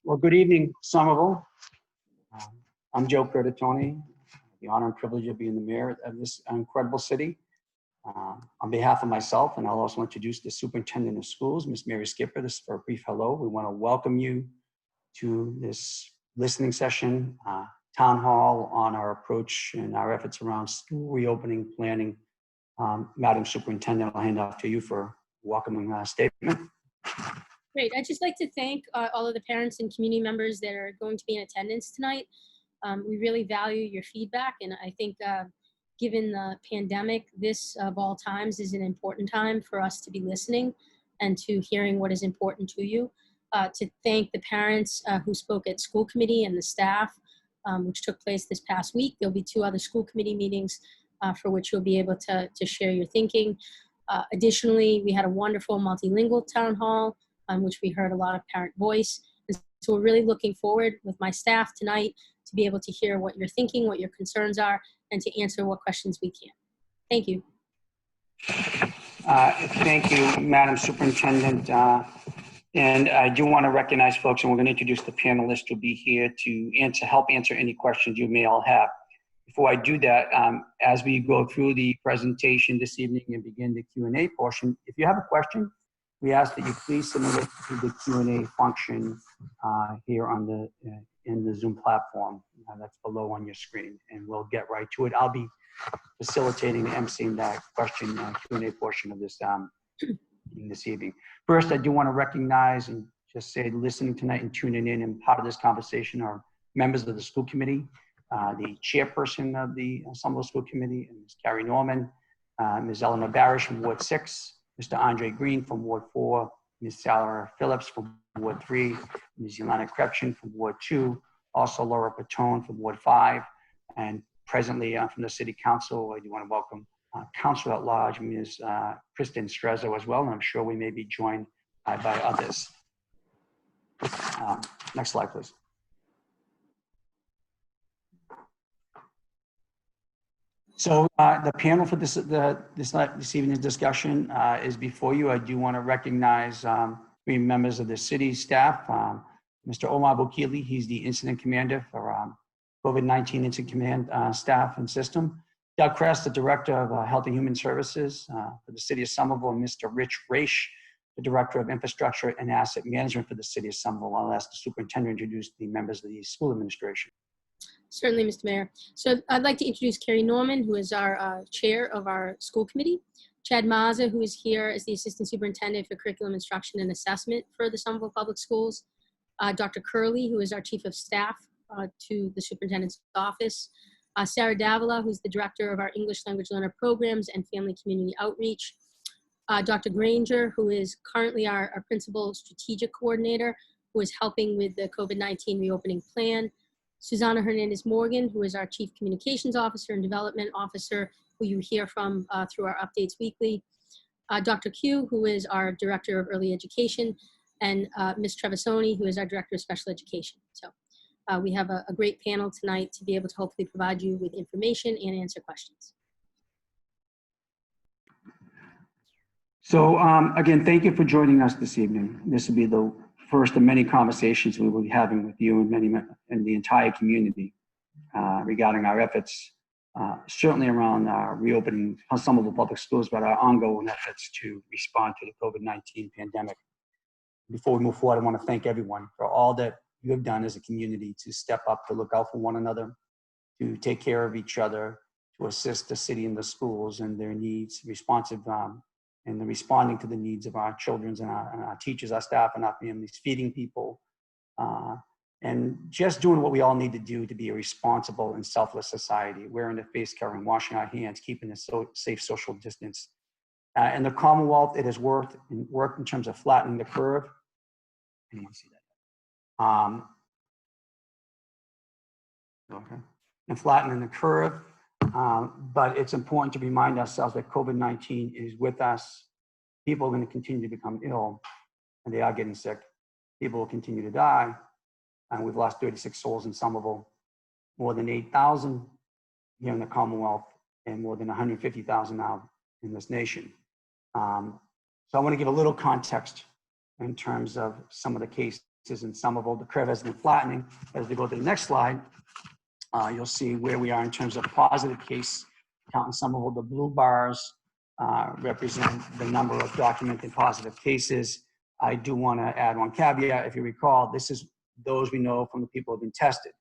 Well, good evening, Somerville. I'm Joe Curtatone, the honor and privilege of being the mayor of this incredible city. On behalf of myself, and I'll also introduce the superintendent of schools, Ms. Mary Skipper, this is for a brief hello. We want to welcome you to this listening session, town hall on our approach and our efforts around school reopening planning. Madam Superintendent, I'll hand off to you for a welcoming statement. Great. I'd just like to thank all of the parents and community members that are going to be in attendance tonight. We really value your feedback, and I think given the pandemic, this of all times is an important time for us to be listening and to hearing what is important to you. To thank the parents who spoke at school committee and the staff, which took place this past week. There'll be 2 other school committee meetings for which you'll be able to share your thinking. Additionally, we had a wonderful multilingual town hall, which we heard a lot of parent voice. And so we're really looking forward with my staff tonight to be able to hear what you're thinking, what your concerns are, and to answer what questions we can. Thank you. Thank you, Madam Superintendent. And I do want to recognize folks, and we're going to introduce the panelists who will be here to help answer any questions you may all have. Before I do that, as we go through the presentation this evening and begin the Q&A portion, if you have a question, we ask that you please submit it to the Q&A function here on in the Zoom platform. That's below on your screen, and we'll get right to it. I'll be facilitating and emceeing that question Q&A portion of this this evening. First, I do want to recognize and just say listening tonight and tuning in, and part of this conversation are members of the school committee, the chairperson of the Somerville School Committee, Ms. Carrie Norman, Ms. Eleanor Barish from Ward 6, Mr. Andre Green from Ward 4, Ms. Sarah Phillips from Ward 3, Ms. Yolanda Krepchen from Ward 2, also Laura Patone from Ward 5, and presently from the City Council, I do want to welcome Council at Large, Ms. Kristen Strezzo as well, and I'm sure we may be joined by others. Next slide, please. So the panel for this evening's discussion is before you. I do want to recognize 3 members of the city staff. Mr. Omar Bokili, he's the incident commander for COVID-19 incident command staff and system. Doug Kress, the director of Health and Human Services for the City of Somerville, and Mr. Rich Raish, the director of infrastructure and asset management for the City of Somerville. I'll ask the superintendent to introduce the members of the school administration. Certainly, Mr. Mayor. So I'd like to introduce Carrie Norman, who is our chair of our school committee. Chad Mazza, who is here as the assistant superintendent for curriculum instruction and assessment for the Somerville Public Schools. Dr. Curley, who is our chief of staff to the superintendent's office. Sarah Davila, who's the director of our English language learner programs and family community outreach. Dr. Granger, who is currently our principal strategic coordinator, who is helping with the COVID-19 reopening plan. Susanna Hernandez-Morgan, who is our chief communications officer and development officer, who you hear from through our updates weekly. Dr. Q, who is our director of early education, and Ms. Trevisoni, who is our director of special education. So we have a great panel tonight to be able to hopefully provide you with information and answer questions. So again, thank you for joining us this evening. This will be the first of many conversations we will be having with you and the entire community regarding our efforts, certainly around reopening Somerville Public Schools, but our ongoing efforts to respond to the COVID-19 pandemic. Before we move forward, I want to thank everyone for all that you have done as a community to step up, to look out for one another, to take care of each other, to assist the city and the schools and their needs, responsive and the responding to the needs of our children and our teachers, our staff, and our families, feeding people, and just doing what we all need to do to be a responsible and selfless society, wearing the face covering, washing our hands, keeping a safe social distance. In the Commonwealth, it has worked in terms of flattening the curve. Anyone see that? Okay. And flattening the curve. But it's important to remind ourselves that COVID-19 is with us. People are going to continue to become ill, and they are getting sick. People will continue to die, and we've lost 36 souls in Somerville, more than 8,000 here in the Commonwealth, and more than 150,000 now in this nation. So I want to give a little context in terms of some of the cases in Somerville. The curve has been flattening. As we go to the next slide, you'll see where we are in terms of positive case count in Somerville. The blue bars represent the number of documented positive cases. I do want to add one caveat. If you recall, this is those we know from the people who have been tested.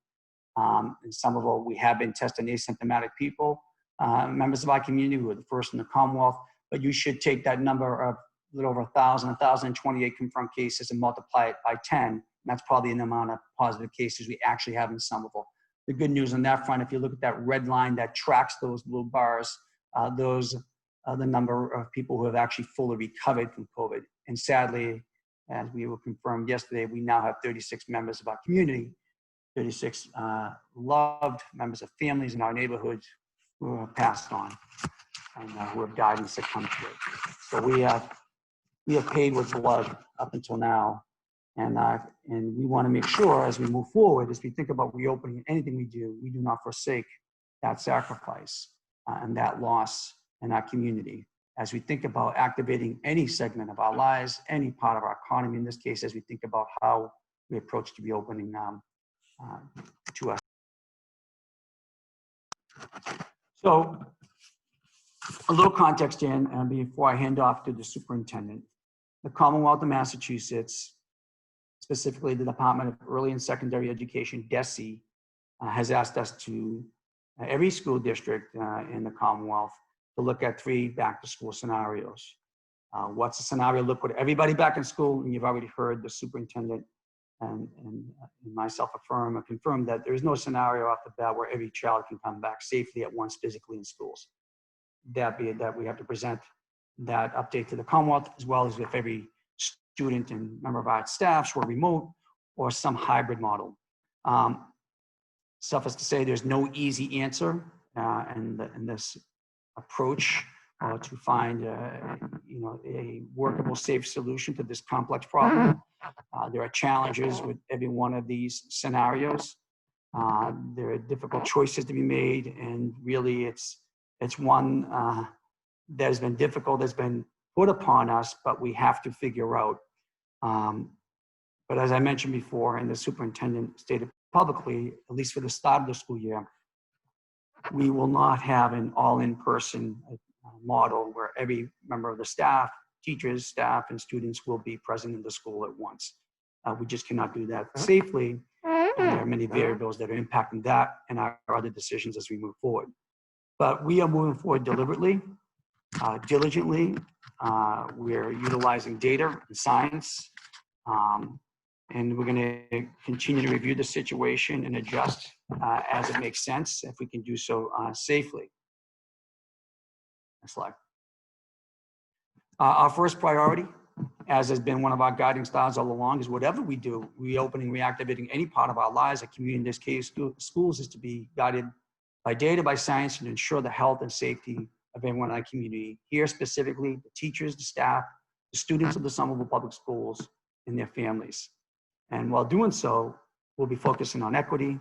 In Somerville, we have been testing asymptomatic people, members of our community who are the first in the Commonwealth, but you should take that number of a little over 1,028 confirmed cases and multiply it by 10. And that's probably the amount of positive cases we actually have in Somerville. The good news on that front, if you look at that red line that tracks those blue bars, those are the number of people who have actually fully recovered from COVID. And sadly, as we were confirmed yesterday, we now have 36 members of our community, 36 loved members of families in our neighborhoods who have passed on and who have died and succumbed to it. So we have paid with blood up until now. And we want to make sure as we move forward, as we think about reopening anything we do not forsake that sacrifice and that loss in our community. As we think about activating any segment of our lives, any part of our economy, in this case, as we think about how we approach the reopening to us. So a little context in, before I hand off to the superintendent. The Commonwealth of Massachusetts, specifically the Department of Early and Secondary Education, DESE, has asked us to, every school district in the Commonwealth, to look at 3 back-to-school scenarios. What's the scenario? Look with everybody back in school, and you've already heard the superintendent and myself confirm that there is no scenario off the bat where every child can come back safely at once physically in schools. That be it that we have to present that update to the Commonwealth, as well as if every student and member of our staffs were remote or some hybrid model. Suffice to say, there's no easy answer in this approach to find a workable, safe solution to this complex problem. There are challenges with every one of these scenarios. There are difficult choices to be made, and really it's one that has been difficult, that's been put upon us, but we have to figure out. But as I mentioned before, and the superintendent stated publicly, at least for the start of the school year, we will not have an all-in-person model where every member of the staff, teachers, staff, and students will be present in the school at once. We just cannot do that safely, and there are many variables that are impacting that and our other decisions as we move forward. But we are moving forward deliberately, diligently. We're utilizing data and science, and we're going to continue to review the situation and adjust as it makes sense, if we can do so safely. Next slide. Our first priority, as has been one of our guiding stars all along, is whatever we do, reopening, reactivating any part of our lives, a community, in this case, schools, is to be guided by data, by science, and ensure the health and safety of everyone in our community. Here specifically, the teachers, the staff, the students of the Somerville Public Schools, and their families. And while doing so, we'll be focusing on equity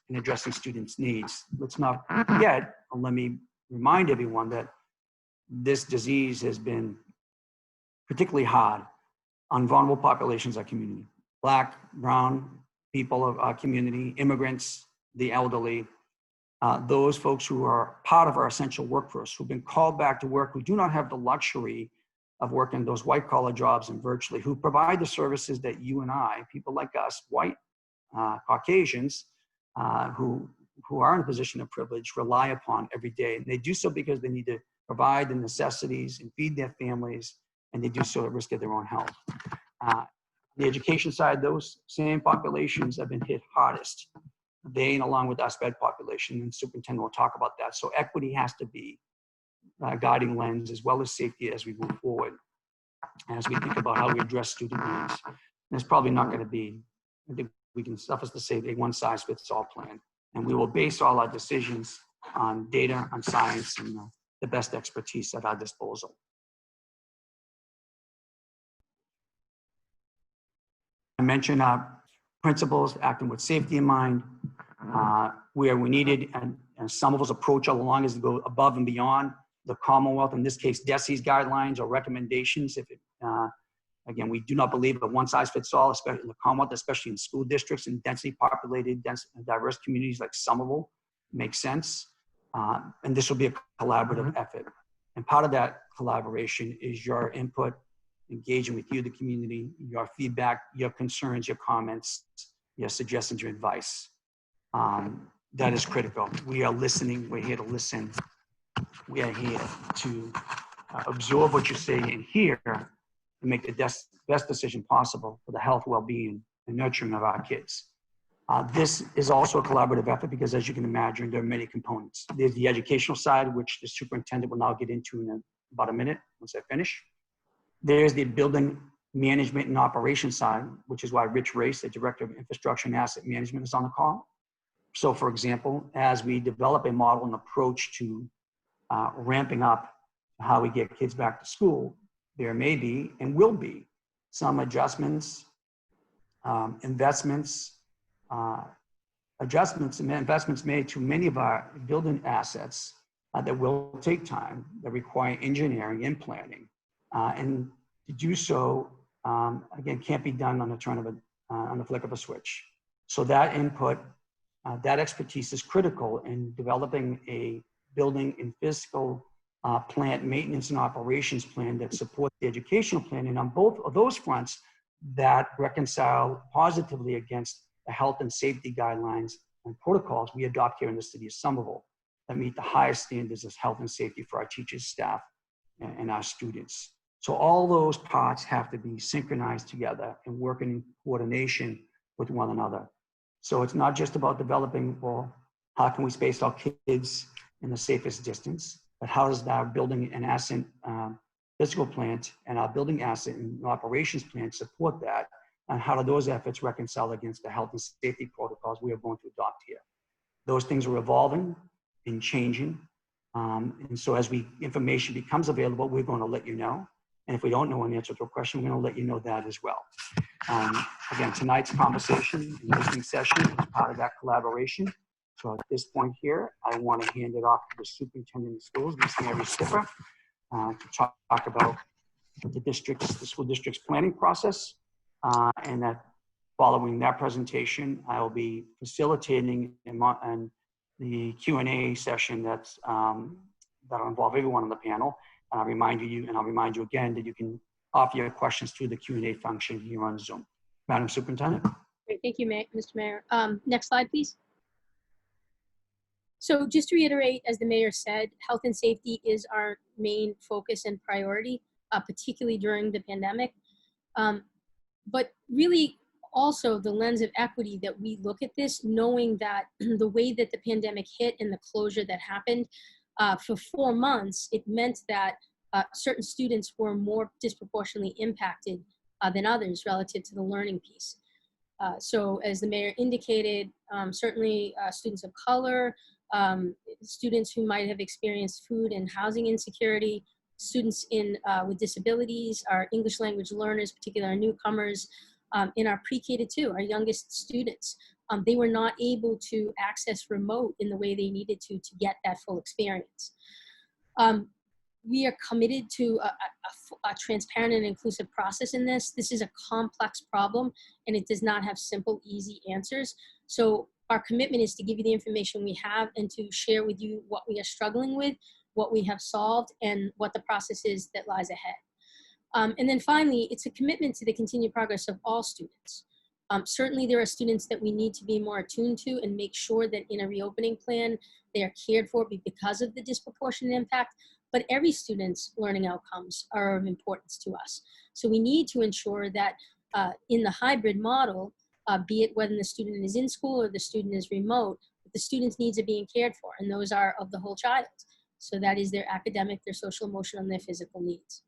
and addressing students' needs. Let's not forget, and let me remind everyone that this disease has been particularly hard on vulnerable populations of our community. Black, brown people of our community, immigrants, the elderly, those folks who are part of our essential workforce, who've been called back to work, who do not have the luxury of working those white-collar jobs and virtually, who provide the services that you and I, people like us, white Caucasians, who are in a position of privilege, rely upon every day. And they do so because they need to provide the necessities and feed their families, and they do so at risk of their own health. On the education side, those same populations have been hit hardest. They, and along with our SPED population, and the superintendent will talk about that. So equity has to be a guiding lens, as well as safety, as we move forward, as we think about how we address student needs. And it's probably not going to be, I think we can suffice to say, a one-size-fits-all plan. And we will base all our decisions on data, on science, and the best expertise at our disposal. I mentioned our principles, acting with safety in mind, where we needed, and Somerville's approach all along is to go above and beyond the Commonwealth, in this case, DESE's guidelines or recommendations. If Again, we do not believe a one size fits all, especially in the Commonwealth, especially in school districts and densely populated, diverse communities like Somerville. Makes sense. And this will be a collaborative effort. And part of that collaboration is your input, engaging with you, the community, your feedback, your concerns, your comments, your suggestions, your advice. That is critical. We are listening. We're here to listen. We are here to absorb what you say and hear and make the best decision possible for the health, well-being, and nurturing of our kids. This is also a collaborative effort because, as you can imagine, there are many components. There's the educational side, which the superintendent will now get into in about a minute once I finish. There's the building management and operations side, which is why Rich Race, the Director of Infrastructure and Asset Management, is on the call. So, for example, as we develop a model and approach to ramping up how we get kids back to school, there may be and will be some adjustments, investments made to many of our building assets that will take time, that require engineering and planning. And to do so, again, can't be done on the flick of a switch. So that input, that expertise is critical in developing a building and physical plant maintenance and operations plan that supports the educational plan. And on both of those fronts, that reconcile positively against the health and safety guidelines and protocols we adopt here in the City of Somerville that meet the highest standards of health and safety for our teachers, staff, and our students. So all those parts have to be synchronized together and working in coordination with one another. So it's not just about developing, well, how can we space our kids in the safest distance, but how does our building and asset physical plant and our building asset and operations plan support that? And how do those efforts reconcile against the health and safety protocols we are going to adopt here? Those things are evolving and changing. And so as information becomes available, we're going to let you know. And if we don't know an answer to a question, we're going to let you know that as well. Again, tonight's conversation and listening session is part of that collaboration. So at this point here, I want to hand it off to the superintendent of schools, Ms. Mary Skipper, to talk about the school district's planning process. And that following that presentation, I will be facilitating in the Q&A session that'll involve everyone on the panel. And I'll remind you again that you can offer your questions through the Q&A function here on Zoom. Madam Superintendent. Great, thank you, Mr. Mayor. Next slide, please. So just to reiterate, as the mayor said, health and safety is our main focus and priority, particularly during the pandemic. But really also the lens of equity that we look at this, knowing that the way that the pandemic hit and the closure that happened for 4 months, it meant that certain students were more disproportionately impacted than others relative to the learning piece. So as the mayor indicated, certainly students of color, students who might have experienced food and housing insecurity, students with disabilities, our English language learners, particularly our newcomers, in our pre-K to 2, our youngest students, they were not able to access remote in the way they needed to get that full experience. We are committed to a transparent and inclusive process in this. This is a complex problem and it does not have simple, easy answers. So our commitment is to give you the information we have and to share with you what we are struggling with, what we have solved, and what the process is that lies ahead. And then finally, it's a commitment to the continued progress of all students. Certainly there are students that we need to be more attuned to and make sure that in a reopening plan, they are cared for because of the disproportionate impact, but every student's learning outcomes are of importance to us. So we need to ensure that in the hybrid model, be it whether the student is in school or the student is remote, the student's needs are being cared for, and those are of the whole child. So that is their academic, their social, emotional, and their physical needs.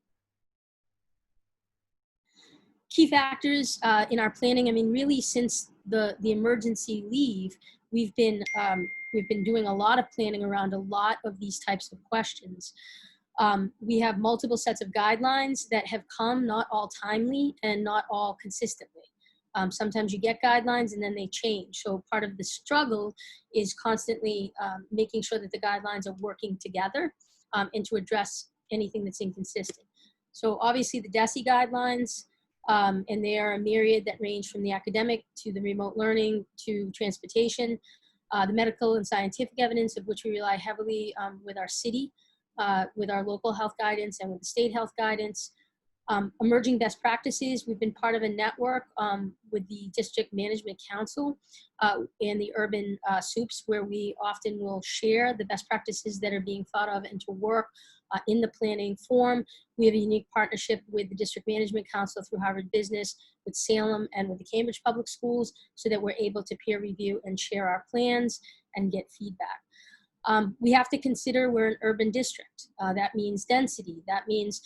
Key factors in our planning, I mean, really since the emergency leave, we've been doing a lot of planning around a lot of these types of questions. We have multiple sets of guidelines that have come, not all timely and not all consistently. Sometimes you get guidelines and then they change. So part of the struggle is constantly making sure that the guidelines are working together and to address anything that's inconsistent. So obviously the DESE guidelines, And they are a myriad that range from the academic to the remote learning to transportation, the medical and scientific evidence of which we rely heavily with our city, with our local health guidance and with the state health guidance. Emerging best practices, we've been part of a network with the District Management Council and the Urban SUPs, where we often will share the best practices that are being thought of and to work in the planning form. We have a unique partnership with the District Management Council through Harvard Business, with Salem, and with the Cambridge Public Schools, so that we're able to peer review and share our plans and get feedback. We have to consider we're an urban district. That means density. That means,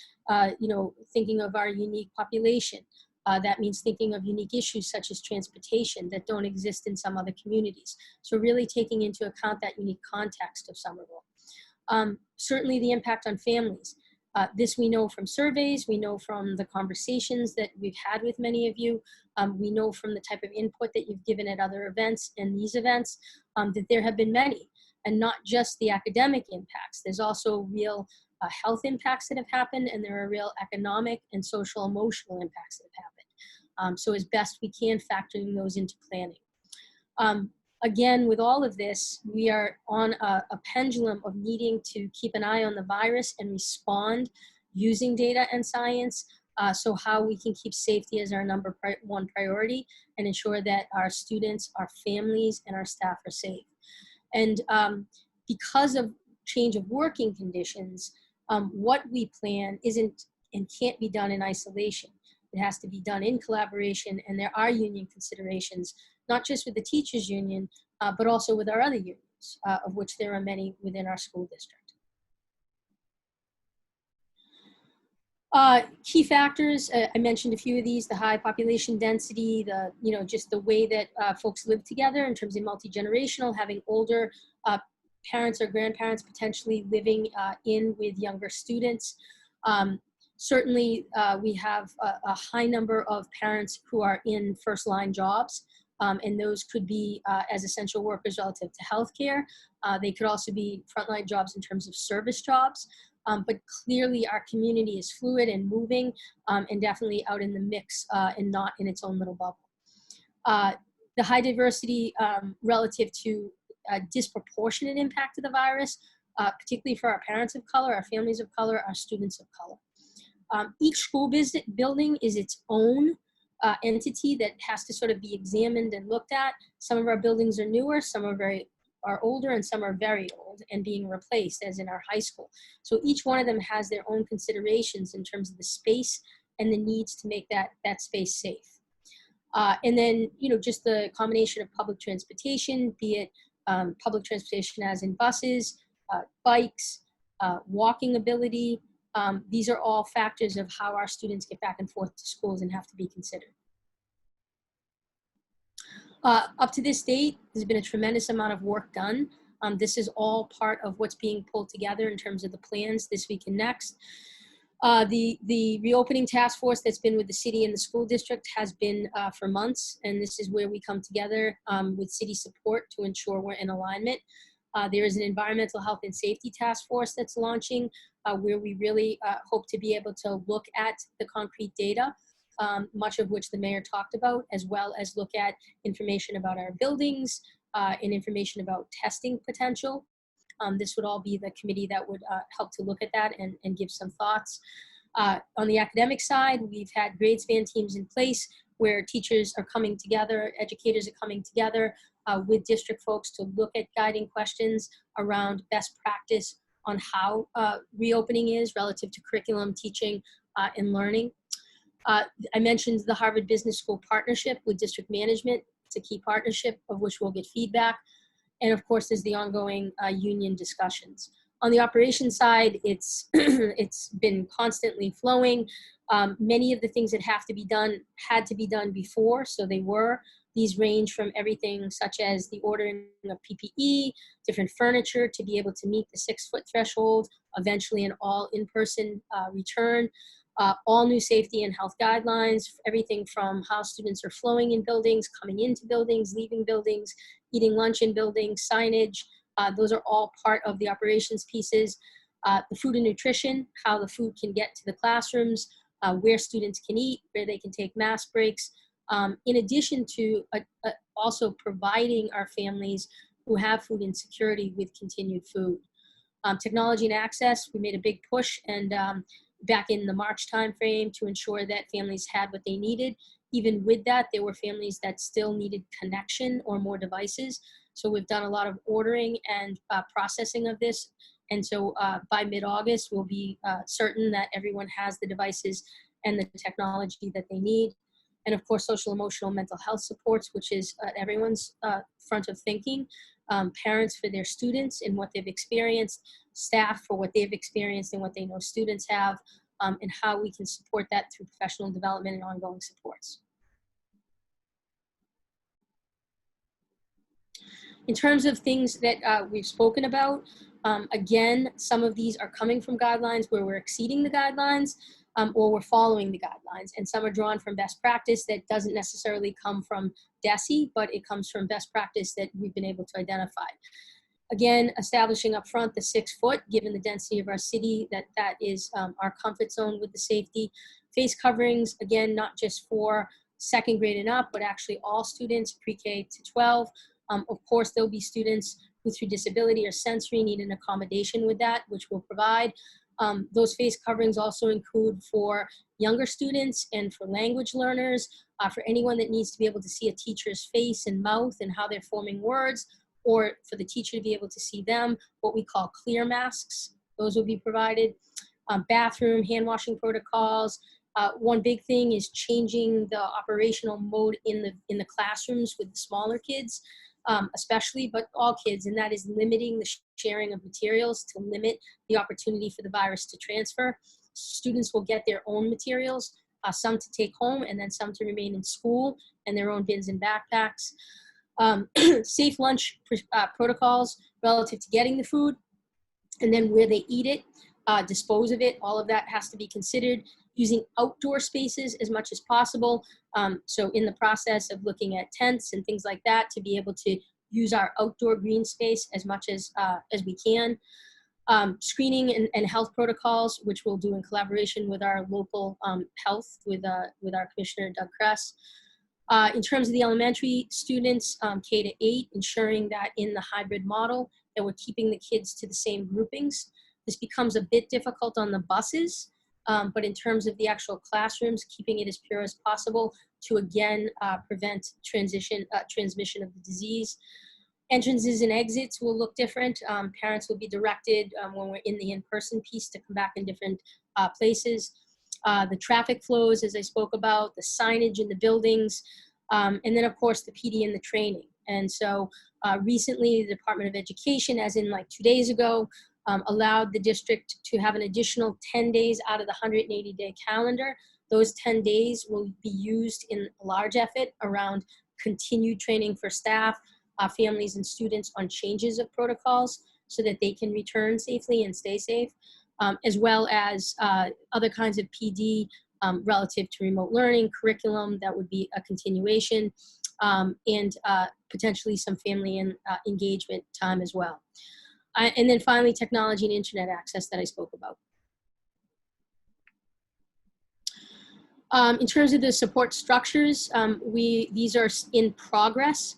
thinking of our unique population. That means thinking of unique issues such as transportation that don't exist in some other communities. So really taking into account that unique context of Somerville. Certainly the impact on families. This we know from surveys, we know from the conversations that we've had with many of you, we know from the type of input that you've given at other events and these events, that there have been many. And not just the academic impacts. There's also real health impacts that have happened, and there are real economic and social emotional impacts that have happened. So as best we can, factoring those into planning. Again, with all of this, we are on a pendulum of needing to keep an eye on the virus and respond using data and science. So how we can keep safety as our number one priority and ensure that our students, our families, and our staff are safe. And because of change of working conditions, what we plan isn't and can't be done in isolation. It has to be done in collaboration, and there are union considerations, not just with the teachers union, but also with our other unions, of which there are many within our school district. Key factors, I mentioned a few of these: the high population density, just the way that folks live together in terms of multi-generational, having older parents or grandparents potentially living in with younger students. Certainly, we have a high number of parents who are in first-line jobs, and those could be as essential workers relative to healthcare. They could also be frontline jobs in terms of service jobs. But clearly our community is fluid and moving, and definitely out in the mix and not in its own little bubble. The high diversity relative to disproportionate impact of the virus, particularly for our parents of color, our families of color, our students of color. Each school building is its own entity that has to sort of be examined and looked at. Some of our buildings are newer, some are older, and some are very old and being replaced, as in our high school. So each one of them has their own considerations in terms of the space and the needs to make that space safe. And then, just the combination of public transportation, be it public transportation as in buses, bikes, walking ability. These are all factors of how our students get back and forth to schools and have to be considered. Up to this date, there's been a tremendous amount of work done. This is all part of what's being pulled together in terms of the plans this week and next. The reopening task force that's been with the city and the school district has been for months, and this is where we come together with city support to ensure we're in alignment. There is an environmental health and safety task force that's launching where we really hope to be able to look at the concrete data, much of which the mayor talked about, as well as look at information about our buildings and information about testing potential. This would all be the committee that would help to look at that and give some thoughts. On the academic side, we've had grade span teams in place where teachers are coming together, educators are coming together with district folks to look at guiding questions around best practice on how reopening is relative to curriculum, teaching, and learning. I mentioned the Harvard Business School partnership with district management. It's a key partnership of which we'll get feedback. And of course, there's the ongoing union discussions. On the operations side, it's been constantly flowing. Many of the things that have to be done had to be done before, so they were. These range from everything such as the ordering of PPE, different furniture to be able to meet the 6-foot threshold, eventually an all in-person return. All new safety and health guidelines, everything from how students are flowing in buildings, coming into buildings, leaving buildings, eating lunch in buildings, signage. Those are all part of the operations pieces. The food and nutrition, how the food can get to the classrooms, where students can eat, where they can take mask breaks, in addition to also providing our families who have food insecurity with continued food. Technology and access, we made a big push and back in the March timeframe to ensure that families had what they needed. Even with that, there were families that still needed connection or more devices. So we've done a lot of ordering and processing of this. And so by mid-August, we'll be certain that everyone has the devices and the technology that they need. And of course, social, emotional, mental health supports, which is everyone's front of thinking. Parents for their students and what they've experienced, staff for what they've experienced and what they know students have, and how we can support that through professional development and ongoing supports. In terms of things that we've spoken about, again, some of these are coming from guidelines where we're exceeding the guidelines or we're following the guidelines, and some are drawn from best practice that doesn't necessarily come from DESE, but it comes from best practice that we've been able to identify. Again, establishing up front the 6 foot, given the density of our city, that is our comfort zone with the safety. Face coverings, again, not just for 2nd grade and up, but actually all students pre-K to 12. Of course, there'll be students who through disability or sensory need an accommodation with that, which we'll provide. Those face coverings also include for younger students and for language learners, for anyone that needs to be able to see a teacher's face and mouth and how they're forming words, or for the teacher to be able to see them, what we call clear masks. Those will be provided. Bathroom, hand washing protocols. One big thing is changing the operational mode in the classrooms with the smaller kids, especially, but all kids, and that is limiting the sharing of materials to limit the opportunity for the virus to transfer. Students will get their own materials, some to take home and then some to remain in school and their own bins and backpacks. Safe lunch protocols relative to getting the food and then where they eat it, dispose of it, all of that has to be considered. Using outdoor spaces as much as possible. So in the process of looking at tents and things like that to be able to use our outdoor green space as much as we can. Screening and health protocols, which we'll do in collaboration with our local health with our Commissioner, Doug Kress. In terms of the elementary students, K to 8, ensuring that in the hybrid model that we're keeping the kids to the same groupings. This becomes a bit difficult on the buses, but in terms of the actual classrooms, keeping it as pure as possible to again prevent transmission of the disease. Entrances and exits will look different. Parents will be directed when we're in the in-person piece to come back in different places. The traffic flows, as I spoke about, the signage in the buildings, and then of course the PD and the training. And so recently the Department of Education, as in like 2 days ago, allowed the district to have an additional 10 days out of the 180-day calendar. Those 10 days will be used in a large effort around continued training for staff, families and students on changes of protocols so that they can return safely and stay safe, as well as other kinds of PD relative to remote learning, curriculum that would be a continuation, and potentially some family and engagement time as well. And then finally, technology and internet access that I spoke about. In terms of the support structures, these are in progress.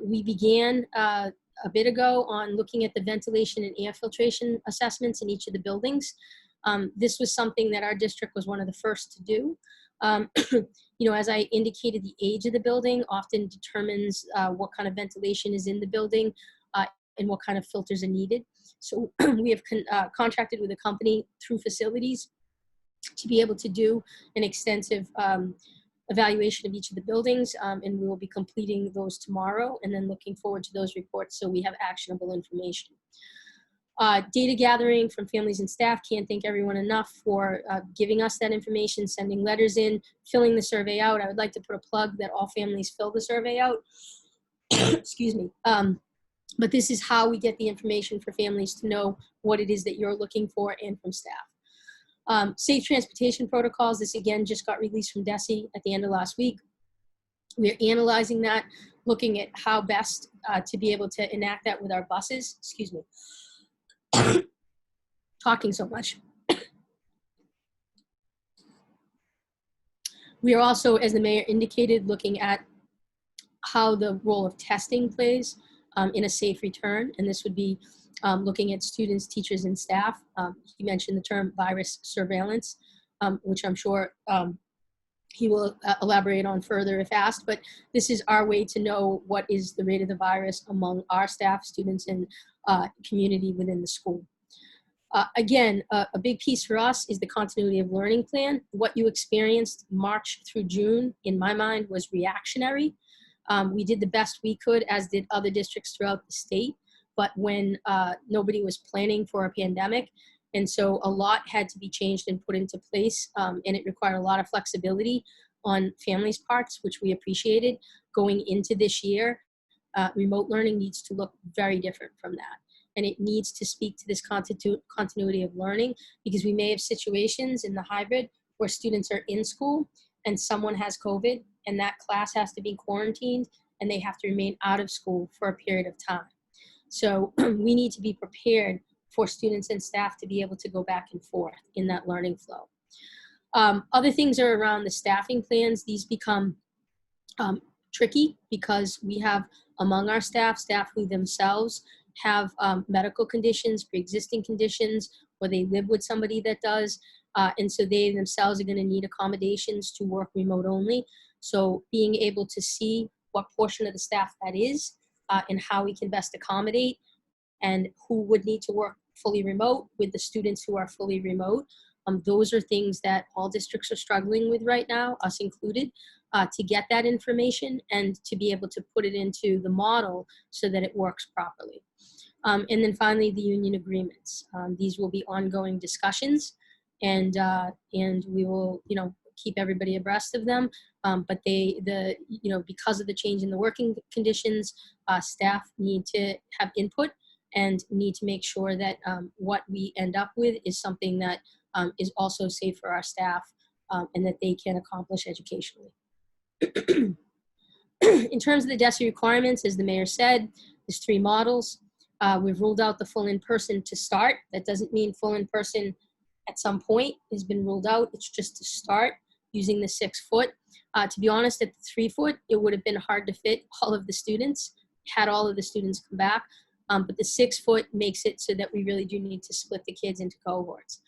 We began a bit ago on looking at the ventilation and air filtration assessments in each of the buildings. This was something that our district was one of the first to do. You know, as I indicated, the age of the building often determines what kind of ventilation is in the building and what kind of filters are needed. So we have contracted with a company through facilities to be able to do an extensive evaluation of each of the buildings, and we will be completing those tomorrow and then looking forward to those reports so we have actionable information. Data gathering from families and staff, can't thank everyone enough for giving us that information, sending letters in, filling the survey out. I would like to put a plug that all families fill the survey out. Excuse me. But this is how we get the information for families to know what it is that you're looking for and from staff. Safe transportation protocols, this again just got released from DESE at the end of last week. We're analyzing that, looking at how best to be able to enact that with our buses. Excuse me. Talking so much. We are also, as the mayor indicated, looking at how the role of testing plays in a safe return. And this would be looking at students, teachers, and staff. He mentioned the term virus surveillance, which I'm sure he will elaborate on further if asked, but this is our way to know what is the rate of the virus among our staff, students, and community within the school. Again, a big piece for us is the continuity of learning plan. What you experienced March through June, in my mind, was reactionary. We did the best we could, as did other districts throughout the state, but when nobody was planning for a pandemic, and so a lot had to be changed and put into place, and it required a lot of flexibility on families' parts, which we appreciated. Going into this year, remote learning needs to look very different from that. And it needs to speak to this continuity of learning, because we may have situations in the hybrid where students are in school and someone has COVID and that class has to be quarantined and they have to remain out of school for a period of time. So we need to be prepared for students and staff to be able to go back and forth in that learning flow. Other things are around the staffing plans. These become tricky because we have among our staff who themselves have medical conditions, pre-existing conditions, or they live with somebody that does. And so they themselves are going to need accommodations to work remote only. So being able to see what portion of the staff that is and how we can best accommodate, and who would need to work fully remote with the students who are fully remote. Those are things that all districts are struggling with right now, us included, to get that information and to be able to put it into the model so that it works properly. And then finally, the union agreements. These will be ongoing discussions, and we will, keep everybody abreast of them. But because of the change in the working conditions, staff need to have input and need to make sure that what we end up with is something that is also safe for our staff and that they can accomplish educationally. In terms of the DESE requirements, as the mayor said, there's 3 models. We've ruled out the full in-person to start. That doesn't mean full in-person at some point has been ruled out. It's just to start using the 6 foot. To be honest, at the 3 foot, it would have been hard to fit all of the students, had all of the students come back. But the 6 foot makes it so that we really do need to split the kids into cohorts.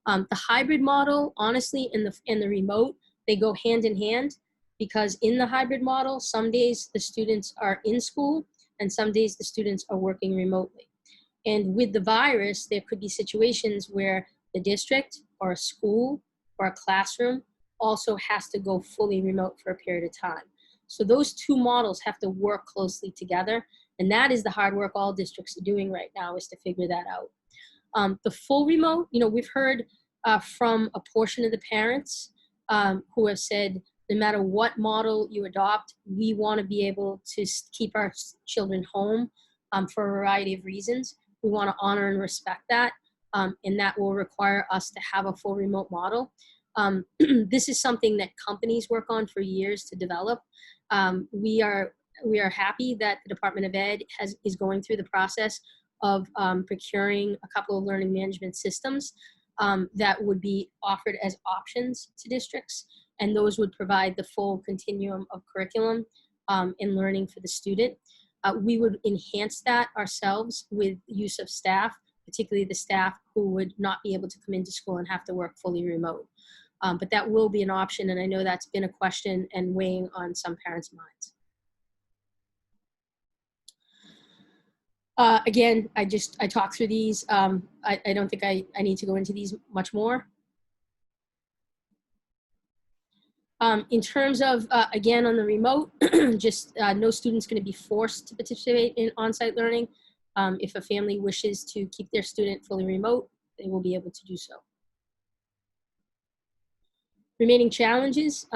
The hybrid model, honestly, and the remote, they go hand in hand, because in the hybrid model, some days the students are in school and some days the students are working remotely. And with the virus, there could be situations where the district or a school or a classroom also has to go fully remote for a period of time. So those 2 models have to work closely together. And that is the hard work all districts are doing right now, is to figure that out. The full remote, we've heard from a portion of the parents who have said, no matter what model you adopt, we want to be able to keep our children home for a variety of reasons. We want to honor and respect that, and that will require us to have a full remote model. This is something that companies work on for years to develop. We are happy that the Department of Ed is going through the process of procuring a couple of learning management systems that would be offered as options to districts, and those would provide the full continuum of curriculum and learning for the student. We would enhance that ourselves with use of staff, particularly the staff who would not be able to come into school and have to work fully remote. But that will be an option, and I know that's been a question and weighing on some parents' minds. Again, I talked through these. I don't think I need to go into these much more. In terms of, again, on the remote, just no student's going to be forced to participate in on-site learning. If a family wishes to keep their student fully remote, they will be able to do so. Remaining challenges,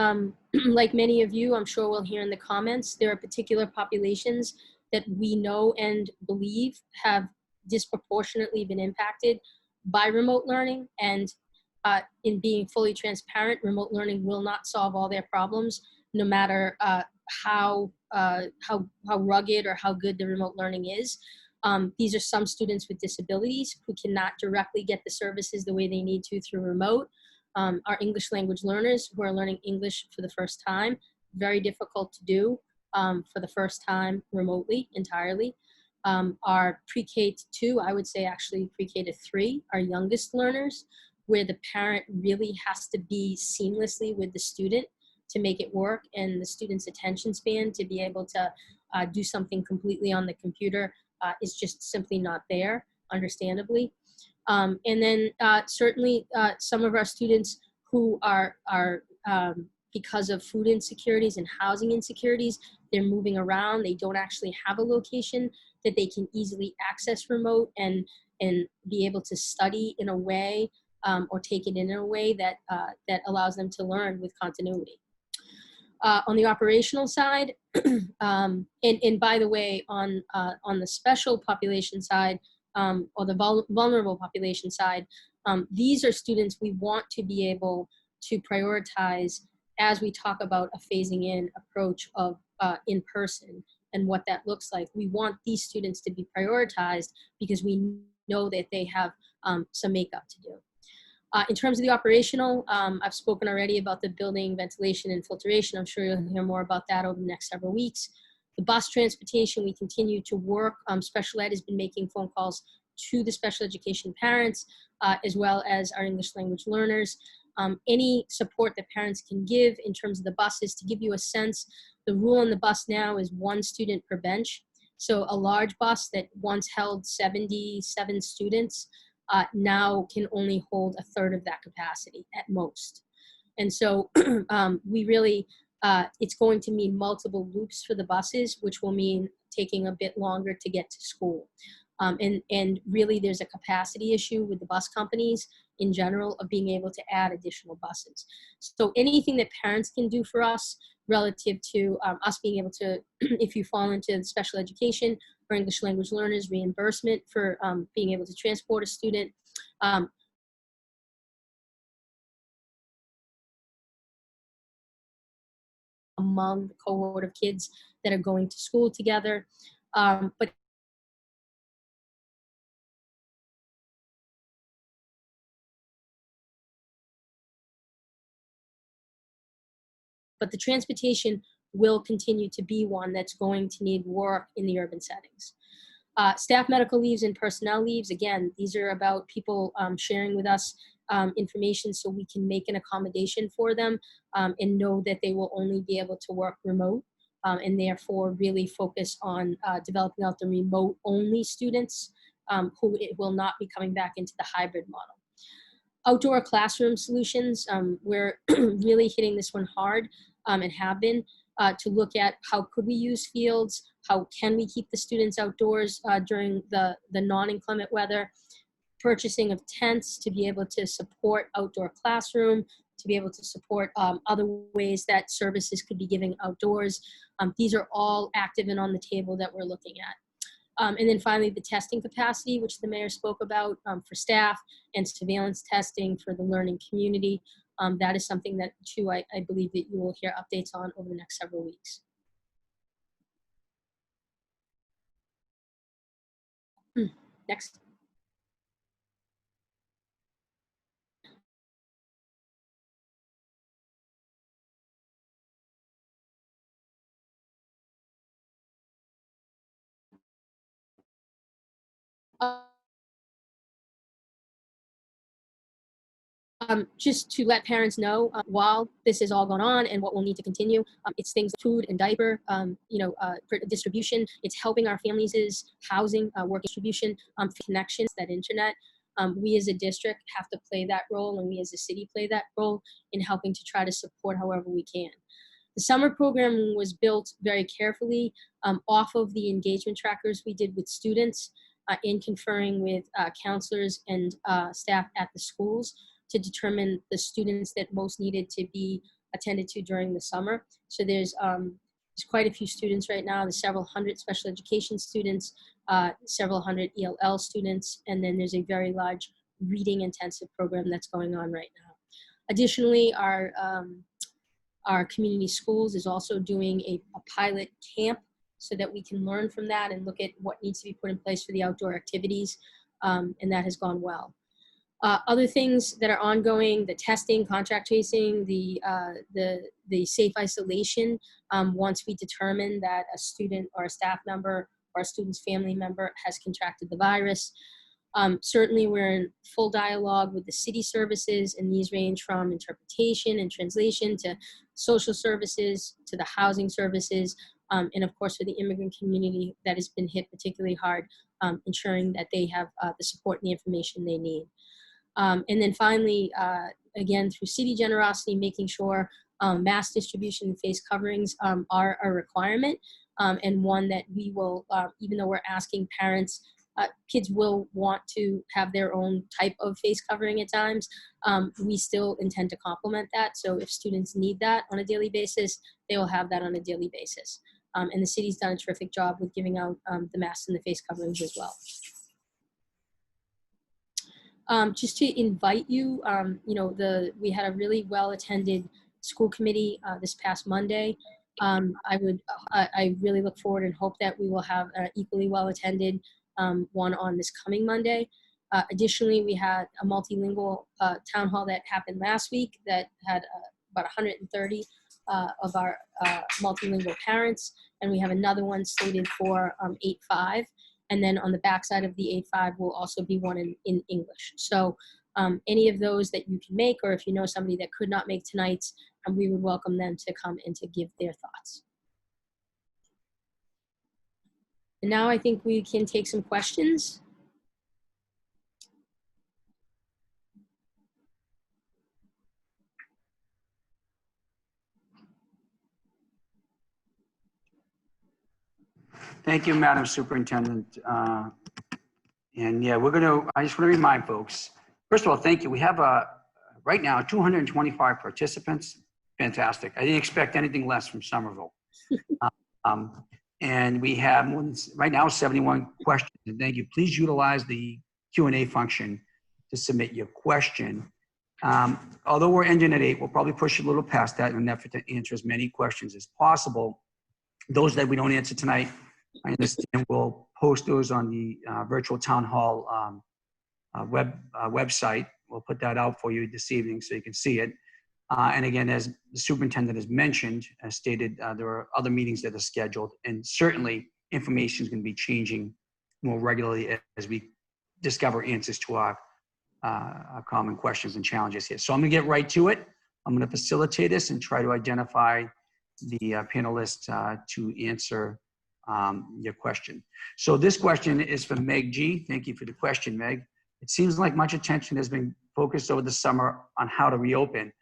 like many of you, I'm sure we'll hear in the comments, there are particular populations that we know and believe have disproportionately been impacted by remote learning. And in being fully transparent, remote learning will not solve all their problems, no matter how rugged or how good the remote learning is. These are some students with disabilities who cannot directly get the services the way they need to through remote. our English language learners who are learning English for the first time. Very difficult to do for the first time remotely entirely. Our pre-K to 2, I would say actually pre-K to 3, our youngest learners, where the parent really has to be seamlessly with the student to make it work, and the student's attention span to be able to do something completely on the computer is just simply not there, understandably. And then certainly some of our students who are because of food insecurities and housing insecurities, they're moving around. They don't actually have a location that they can easily access remote and be able to study in a way or take it in a way that that allows them to learn with continuity. On the operational side, and by the way, on the special population side, or the vulnerable population side, these are students we want to be able to prioritize as we talk about a phasing in approach of in person and what that looks like. We want these students to be prioritized because we know that they have some makeup to do. In terms of the operational, I've spoken already about the building, ventilation, and filtration. I'm sure you'll hear more about that over the next several weeks. The bus transportation, we continue to work. Special ed has been making phone calls to the special education parents, as well as our English language learners. Any support that parents can give in terms of the buses. To give you a sense, the rule on the bus now is 1 student per bench. So a large bus that once held 77 students now can only hold 1/3 of that capacity at most. And so we really, it's going to mean multiple loops for the buses, which will mean taking a bit longer to get to school. And really there's a capacity issue with the bus companies in general of being able to add additional buses. So anything that parents can do for us relative to us being able to, if you fall into special education or English language learners, reimbursement for being able to transport a student, among the cohort of kids that are going to school together. But the transportation will continue to be one that's going to need work in the urban settings. Staff medical leaves and personnel leaves, again, these are about people sharing with us information so we can make an accommodation for them and know that they will only be able to work remote and therefore really focus on developing out the remote only students who it will not be coming back into the hybrid model. Outdoor classroom solutions, we're really hitting this one hard and have been to look at how could we use fields, how can we keep the students outdoors during the non-inclement weather, purchasing of tents to be able to support outdoor classroom, to be able to support other ways that services could be given outdoors. These are all active and on the table that we're looking at. And then finally, the testing capacity, which the mayor spoke about for staff, and surveillance testing for the learning community. That is something that, too, I believe that you will hear updates on over the next several weeks. Next. Just to let parents know while this is all going on and what will need to continue, it's things like food and diaper, distribution. It's helping our families' housing, work distribution, connections, that internet. We as a district have to play that role, and we as a city play that role in helping to try to support however we can. The summer program was built very carefully off of the engagement trackers we did with students in conferring with counselors and staff at the schools to determine the students that most needed to be attended to during the summer. So there's quite a few students right now. There's several hundred special education students, several hundred ELL students, and then there's a very large reading intensive program that's going on right now. Additionally, our community schools is also doing a pilot camp so that we can learn from that and look at what needs to be put in place for the outdoor activities, and that has gone well. Other things that are ongoing, the testing, contact tracing, the safe isolation. Once we determine that a student or a staff member or a student's family member has contracted the virus. Certainly we're in full dialogue with the city services, and these range from interpretation and translation to social services to the housing services, and of course for the immigrant community that has been hit particularly hard, ensuring that they have the support and the information they need. And then finally, again, through city generosity, making sure mass distribution and face coverings are a requirement, and one that we will, even though we're asking parents, kids will want to have their own type of face covering at times. We still intend to complement that. So if students need that on a daily basis, they will have that on a daily basis. And the city's done a terrific job with giving out the masks and the face coverings as well. Just to invite you, we had a really well-attended school committee this past Monday. I really look forward and hope that we will have an equally well-attended one on this coming Monday. Additionally, we had a multilingual town hall that happened last week that had about 130 of our multilingual parents, and we have another one slated for 8/5. And then on the backside of the 8/5 will also be one in English. So any of those that you can make, or if you know somebody that could not make tonight's, we would welcome them to come and to give their thoughts. And now I think we can take some questions. Thank you, Madam Superintendent. And yeah, I just want to remind folks, first of all, thank you. We have right now 225 participants. Fantastic. I didn't expect anything less from Somerville. And we have right now 71 questions. And thank you. Please utilize the Q&A function to submit your question. Although we're ending at 8, we'll probably push a little past that in an effort to answer as many questions as possible. Those that we don't answer tonight, I understand we'll post those on the virtual town hall website. We'll put that out for you this evening so you can see it. And again, as the superintendent has mentioned, as stated, there are other meetings that are scheduled, and certainly information is going to be changing more regularly as we discover answers to our common questions and challenges here. So I'm going to get right to it. I'm going to facilitate this and try to identify the panelists to answer your question. So this question is from Meg G. Thank you for the question, Meg. It seems like much attention has been focused over the summer on how to reopen.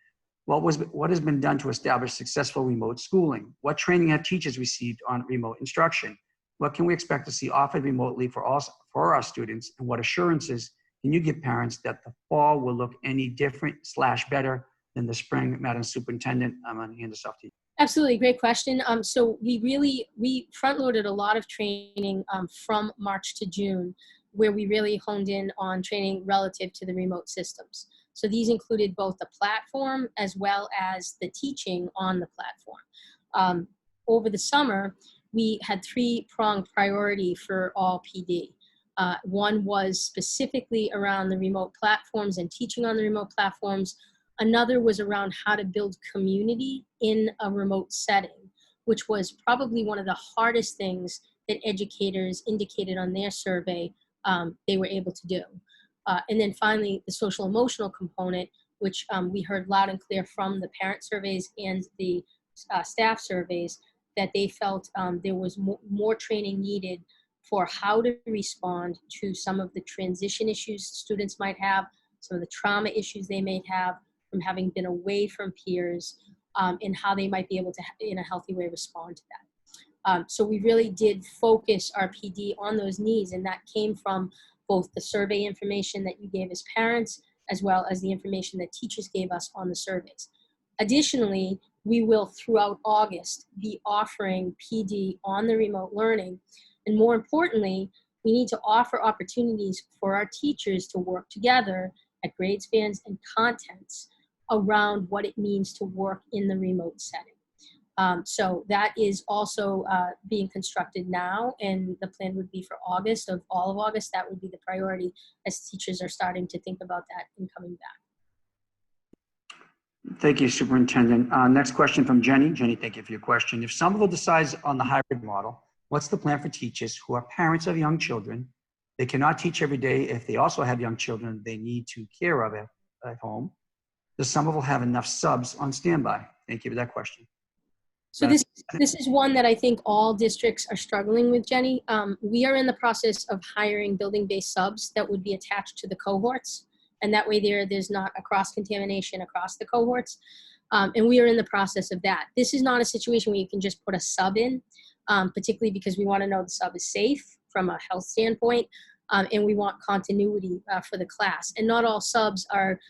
What has been done to establish successful remote schooling? What training have teachers received on remote instruction? What can we expect to see offered remotely for our students? And what assurances can you give parents that the fall will look any different / better than the spring? Madam Superintendent, I'm going to hand this off to you. Absolutely, great question. So we front-loaded a lot of training from March to June, where we really honed in on training relative to the remote systems. So these included both the platform as well as the teaching on the platform. Over the summer, we had 3-pronged priority for all PD. One was specifically around the remote platforms and teaching on the remote platforms. Another was around how to build community in a remote setting, which was probably one of the hardest things that educators indicated on their survey they were able to do. And then finally, the social emotional component, which we heard loud and clear from the parent surveys and the staff surveys, that they felt there was more training needed for how to respond to some of the transition issues students might have, some of the trauma issues they may have from having been away from peers, and how they might be able to, in a healthy way, respond to that. So we really did focus our PD on those needs, and that came from both the survey information that you gave as parents, as well as the information that teachers gave us on the surveys. Additionally, we will, throughout August, be offering PD on the remote learning. And more importantly, we need to offer opportunities for our teachers to work together at grade spans and contents around what it means to work in the remote setting. So that is also being constructed now, and the plan would be for August, of all of August. That would be the priority as teachers are starting to think about that and coming back. Thank you, Superintendent. Next question from Jenny. Jenny, thank you for your question. If Somerville decides on the hybrid model, what's the plan for teachers who are parents of young children? They cannot teach every day. If they also have young children they need to care of at home, does Somerville have enough subs on standby? Thank you for that question. So this is one that I think all districts are struggling with, Jenny. We are in the process of hiring building-based subs that would be attached to the cohorts, and that way there's not a cross-contamination across the cohorts. And we are in the process of that. This is not a situation where you can just put a sub in, particularly because we want to know the sub is safe from a health standpoint, and we want continuity for the class. And not all subs are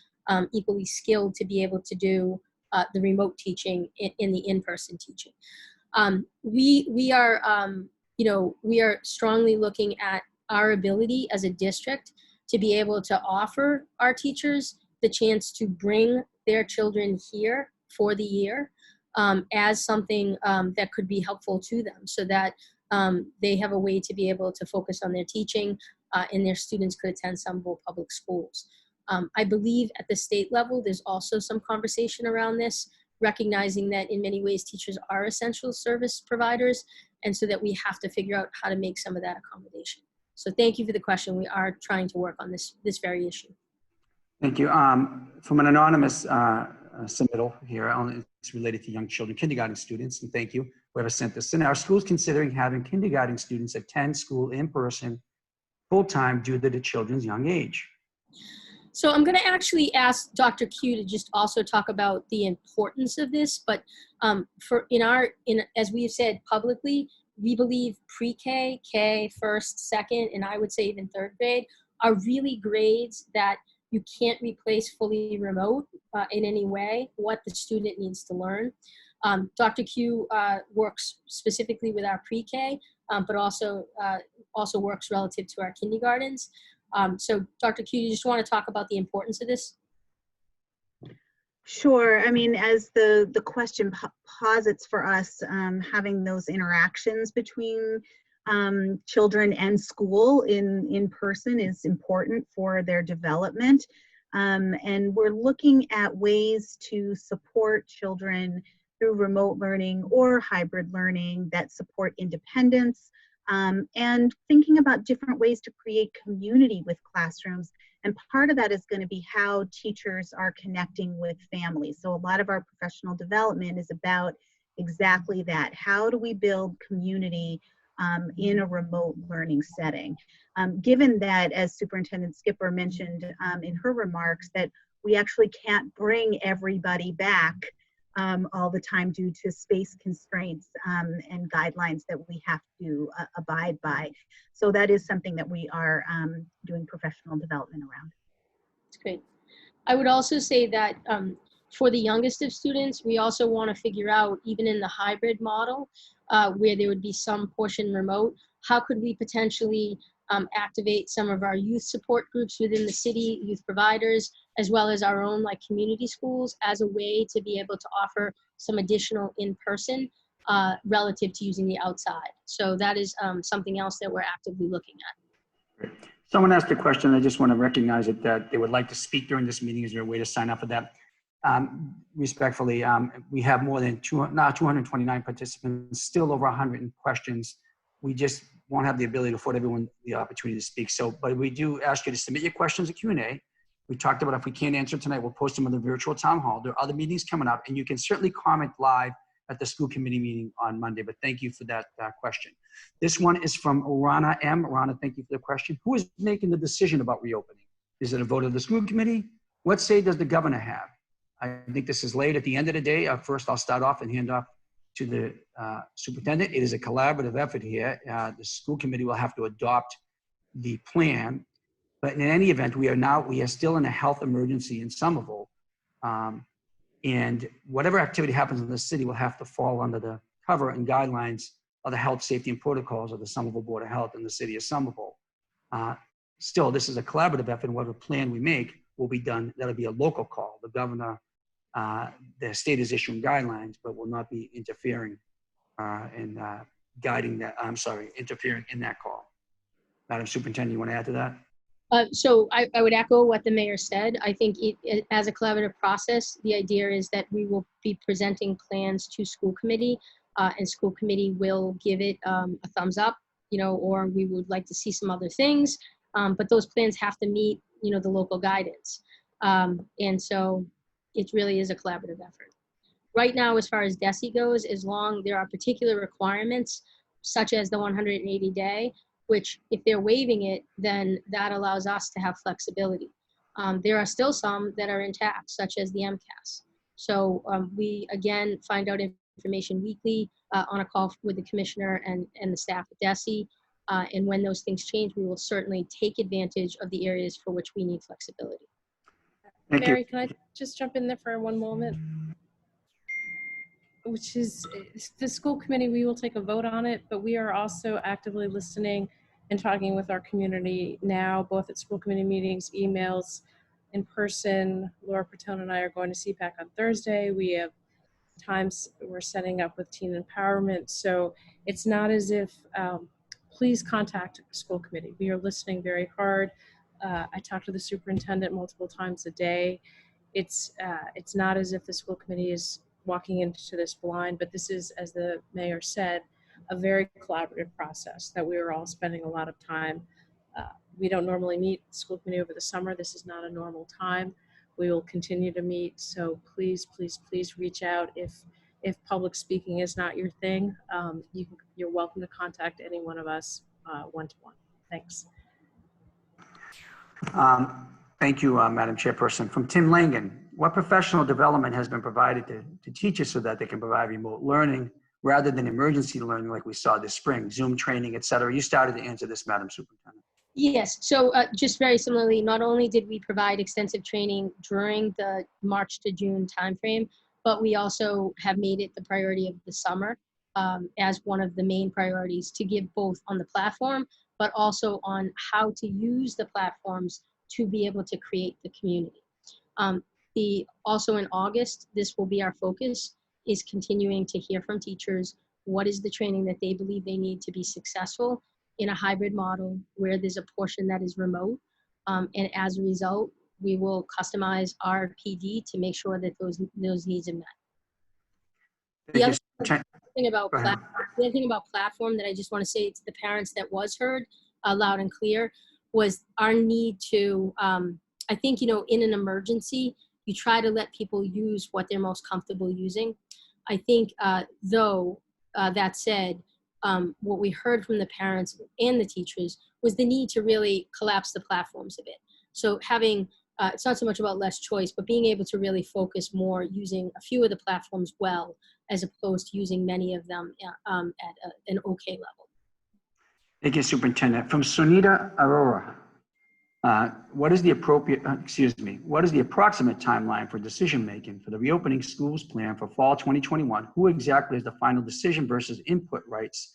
equally skilled to be able to do the remote teaching in the in-person teaching. We are strongly looking at our ability as a district to be able to offer our teachers the chance to bring their children here for the year as something that could be helpful to them, so that they have a way to be able to focus on their teaching and their students could attend Somerville Public Schools. I believe at the state level, there's also some conversation around this, recognizing that in many ways teachers are essential service providers, and so that we have to figure out how to make some of that accommodation. So thank you for the question. We are trying to work on this very issue. Thank you. From an anonymous submittal here, it's related to young children, kindergarten students, and thank you, whoever sent this in. Are schools considering having kindergarten students attend school in person full-time due to the children's young age? So I'm going to actually ask Dr. Q to just also talk about the importance of this, but as we've said publicly, we believe pre-K, K, first, second, and I would say even third grade are really grades that you can't replace fully remote in any way what the student needs to learn. Dr. Q works specifically with our pre-K, but also works relative to our kindergartens. So Dr. Q, you just want to talk about the importance of this? Sure. I mean, as the question posits for us, having those interactions between children and school in person is important for their development. And we're looking at ways to support children through remote learning or hybrid learning that support independence, and thinking about different ways to create community with classrooms. And part of that is going to be how teachers are connecting with families. So a lot of our professional development is about exactly that. How do we build community in a remote learning setting? Given that, as Superintendent Skipper mentioned in her remarks, that we actually can't bring everybody back all the time due to space constraints and guidelines that we have to abide by. So that is something that we are doing professional development around. That's great. I would also say that for the youngest of students, we also want to figure out, even in the hybrid model, where there would be some portion remote, how could we potentially activate some of our youth support groups within the city, youth providers, as well as our own community schools, as a way to be able to offer some additional in-person relative to using the outside. So that is something else that we're actively looking at. Someone asked a question. I just want to recognize it, that they would like to speak during this meeting. Is there a way to sign up for that? Respectfully, we have more than 229 participants, still over 100 questions. We just won't have the ability to afford everyone the opportunity to speak. So, but we do ask you to submit your questions at Q&A. We talked about if we can't answer tonight, we'll post them on the virtual town hall. There are other meetings coming up, and you can certainly comment live at the school committee meeting on Monday, but thank you for that question. This one is from Rana M. Rana, thank you for the question. Who is making the decision about reopening? Is it a vote of the school committee? What say does the governor have? I think this is late at the end of the day. First, I'll start off and hand off to the superintendent. It is a collaborative effort here. The school committee will have to adopt the plan, but in any event, we are still in a health emergency in Somerville. And whatever activity happens in the city will have to fall under the cover and guidelines of the health, safety, and protocols of the Somerville Board of Health in the city of Somerville. Still, this is a collaborative effort, and whatever plan we make will be done. That'll be a local call. The governor the state is issuing guidelines, but will not be interfering in interfering in that call. Madam Superintendent, you want to add to that? So I would echo what the mayor said. I think as a collaborative process, the idea is that we will be presenting plans to school committee, and school committee will give it a thumbs up, or we would like to see some other things. But those plans have to meet, the local guidance. And so it really is a collaborative effort. Right now, as far as DESE goes, there are particular requirements, such as the 180-day, which if they're waiving it, then that allows us to have flexibility. There are still some that are intact, such as the MCAS. So we, again, find out information weekly on a call with the commissioner and the staff at DESE. And when those things change, we will certainly take advantage of the areas for which we need flexibility. Thank Mary, you. can I just jump in there for one moment? Which is the school committee, we will take a vote on it, but we are also actively listening and talking with our community now, both at school committee meetings, emails, in person. Laura Pertone and I are going to CPAC on Thursday. We have times we're setting up with teen empowerment. So it's not as if, please contact the school committee. We are listening very hard. I talk to the superintendent multiple times a day. It's not as if the school committee is walking into this blind, but this is, as the mayor said, a very collaborative process that we are all spending a lot of time. We don't normally meet school committee over the summer. This is not a normal time. We will continue to meet. So please, please, please reach out. If public speaking is not your thing, you're welcome to contact any one of us one-to-one. Thanks. Thank you, Madam Chairperson. From Tim Langan, what professional development has been provided to teachers so that they can provide remote learning rather than emergency learning like we saw this spring, Zoom training, et cetera? You started to answer this, Madam Superintendent. Yes, so just very similarly, not only did we provide extensive training during the March to June timeframe, but we also have made it the priority of the summer as one of the main priorities to give both on the platform, but also on how to use the platforms to be able to create the community. Also in August, this will be our focus, is continuing to hear from teachers what is the training that they believe they need to be successful in a hybrid model where there's a portion that is remote. And as a result, we will customize our PD to make sure that those needs are met. The other thing about platform that I just want to say to the parents that was heard loud and clear was our need to, I think, in an emergency, you try to let people use what they're most comfortable using. I think, that said, what we heard from the parents and the teachers was the need to really collapse the platforms a bit. So having, it's not so much about less choice, but being able to really focus more using a few of the platforms well, as opposed to using many of them at an okay level. Thank you, Superintendent. From Sunita Arora, what is the approximate timeline for decision-making for the reopening schools plan for fall 2021? Who exactly is the final decision versus input rights?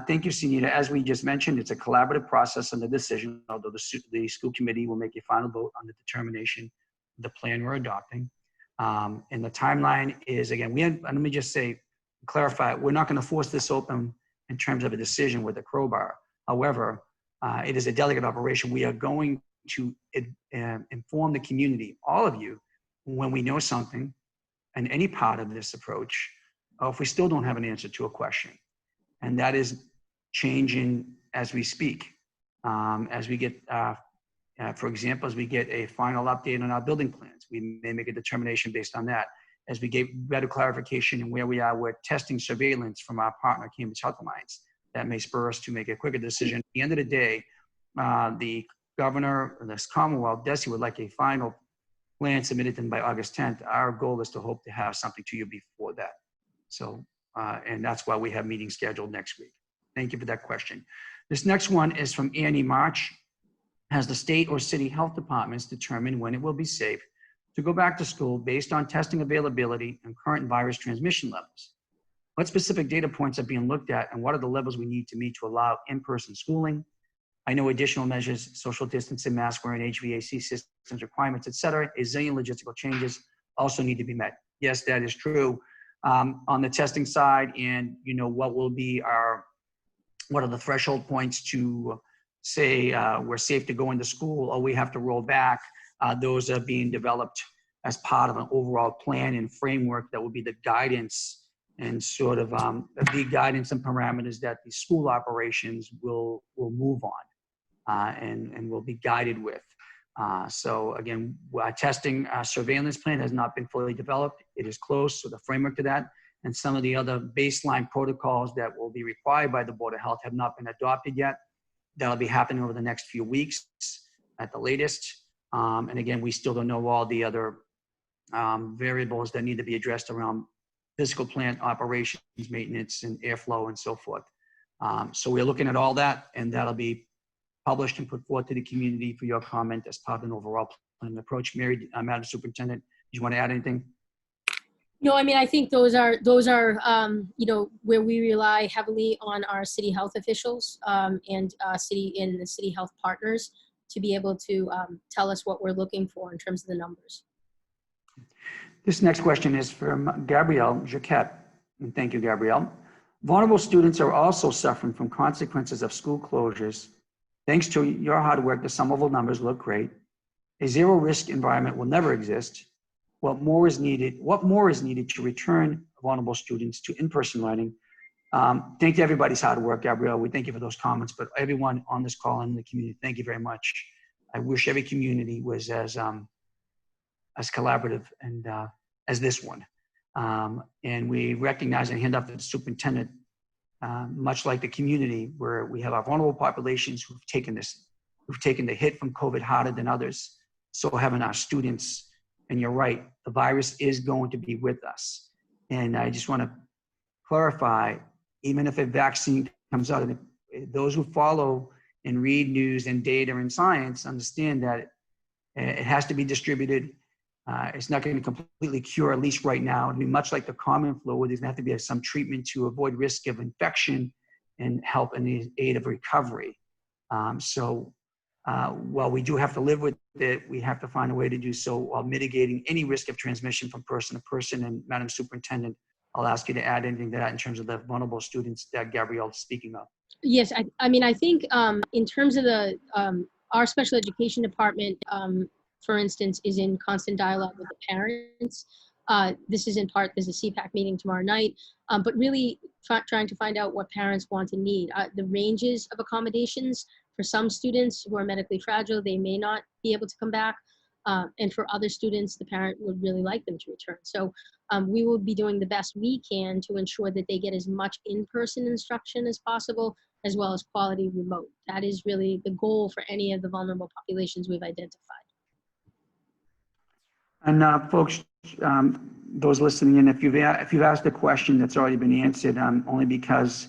Thank you, Sunita. As we just mentioned, it's a collaborative process on the decision, although the school committee will make a final vote on the determination of the plan we're adopting. And the timeline is, again, let me just say, clarify, we're not going to force this open in terms of a decision with a crowbar. However, it is a delegate operation. We are going to inform the community, all of you, when we know something in any part of this approach, or if we still don't have an answer to a question. And that is changing as we speak. As we get, for example, as we get a final update on our building plans, we may make a determination based on that. As we get better clarification in where we are with testing surveillance from our partner, Cambridge Health Alliance, that may spur us to make a quicker decision. At the end of the day, the governor of this Commonwealth, DESE, would like a final plan submitted to them by August 10th. Our goal is to hope to have something to you before that. So, and that's why we have meetings scheduled next week. Thank you for that question. This next one is from Annie March. Has the state or city health departments determined when it will be safe to go back to school based on testing availability and current virus transmission levels? What specific data points are being looked at, and what are the levels we need to meet to allow in-person schooling? I know additional measures, social distancing, mask wearing, HVAC systems requirements, et cetera, a zillion logistical changes also need to be met. Yes, that is true. On the testing side, and what are the threshold points to say we're safe to go into school, or we have to roll back? Those are being developed as part of an overall plan and framework that will be the guidance and sort of the guidance and parameters that the school operations will move on and will be guided with. So again, our testing surveillance plan has not been fully developed. It is close, so the framework to that and some of the other baseline protocols that will be required by the Board of Health have not been adopted yet. That'll be happening over the next few weeks at the latest. And again, we still don't know all the other variables that need to be addressed around physical plant operations, maintenance, and airflow, and so forth. So we're looking at all that, and that'll be published and put forth to the community for your comment as part of an overall plan approach. Mary, Madam Superintendent, do you want to add anything? No, I mean, I think those are where we rely heavily on our city health officials and the city health partners to be able to tell us what we're looking for in terms of the numbers. This next question is from Gabrielle Jaquette, and thank you, Gabrielle. Vulnerable students are also suffering from consequences of school closures. Thanks to your hard work, the Somerville numbers look great. A zero risk environment will never exist. What more is needed to return vulnerable students to in-person learning? Thank you, everybody's hard work, Gabrielle. We thank you for those comments, but everyone on this call and in the community, thank you very much. I wish every community was as collaborative and as this one. And we recognize and hand up to the superintendent, much like the community, where we have our vulnerable populations who've taken the hit from COVID harder than others. So having our students, and you're right, the virus is going to be with us. And I just want to clarify, even if a vaccine comes out, and those who follow and read news and data and science understand that it has to be distributed. It's not going to completely cure, at least right now. It'll be much like the common flu, where there's going to have to be some treatment to avoid risk of infection and help in the aid of recovery. While we do have to live with it, we have to find a way to do so while mitigating any risk of transmission from person to person. And Madam Superintendent, I'll ask you to add anything to that in terms of the vulnerable students that Gabrielle is speaking of. Yes, I mean, I think in terms of the our special education department, for instance, is in constant dialogue with the parents. This is in part, there's a CPAC meeting tomorrow night, but really trying to find out what parents want and need. The ranges of accommodations for some students who are medically fragile, they may not be able to come back. And for other students, the parent would really like them to return. So we will be doing the best we can to ensure that they get as much in-person instruction as possible, as well as quality remote. That is really the goal for any of the vulnerable populations we've identified. And folks, those listening in, if you've asked a question that's already been answered, only because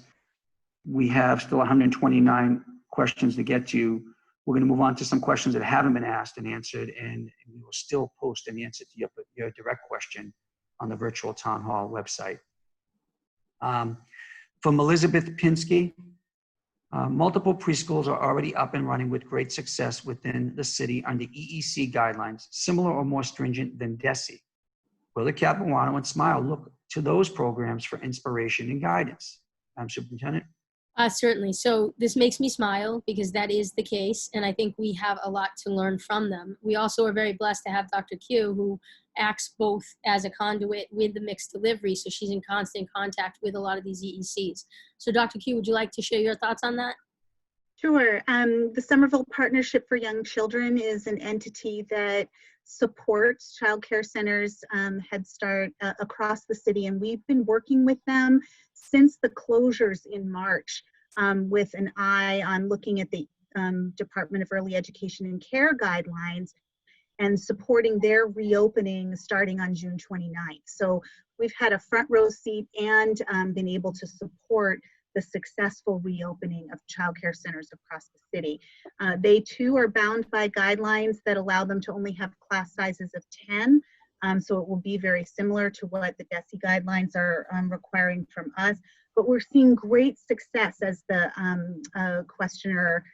we have still 129 questions to get to, we're going to move on to some questions that haven't been asked and answered, and we will still post an answer to your direct question on the virtual town hall website. From Elizabeth Pinsky, multiple preschools are already up and running with great success within the city under EEC guidelines, similar or more stringent than DESE. Will the Capuano and Smile look to those programs for inspiration and guidance? Madam Superintendent. Certainly. So this makes me smile because that is the case. And I think we have a lot to learn from them. We also are very blessed to have Dr. Q, who acts both as a conduit with the mixed delivery. So she's in constant contact with a lot of these EECs. So Dr. Q, would you like to share your thoughts on that? Sure. The Somerville Partnership for Young Children is an entity that supports child care centers, Head Start across the city. And we've been working with them since the closures in March, with an eye on looking at the Department of Early Education and Care guidelines and supporting their reopening starting on June 29th. So we've had a front row seat and been able to support the successful reopening of child care centers across the city. They too are bound by guidelines that allow them to only have class sizes of 10. So it will be very similar to what the DESE guidelines are requiring from us. But we're seeing great success, as the questioner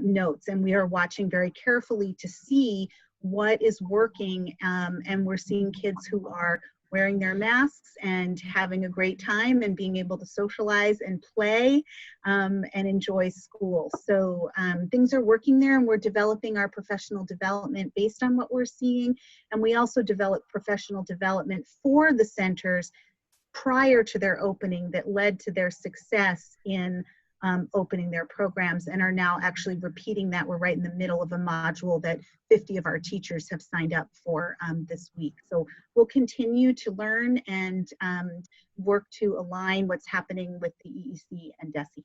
notes, and we are watching very carefully to see what is working, and we're seeing kids who are wearing their masks and having a great time and being able to socialize and play and enjoy school. So things are working there, and we're developing our professional development based on what we're seeing. And we also develop professional development for the centers prior to their opening that led to their success in opening their programs, and are now actually repeating that. We're right in the middle of a module that 50 of our teachers have signed up for this week. So we'll continue to learn and work to align what's happening with the EEC and DESE.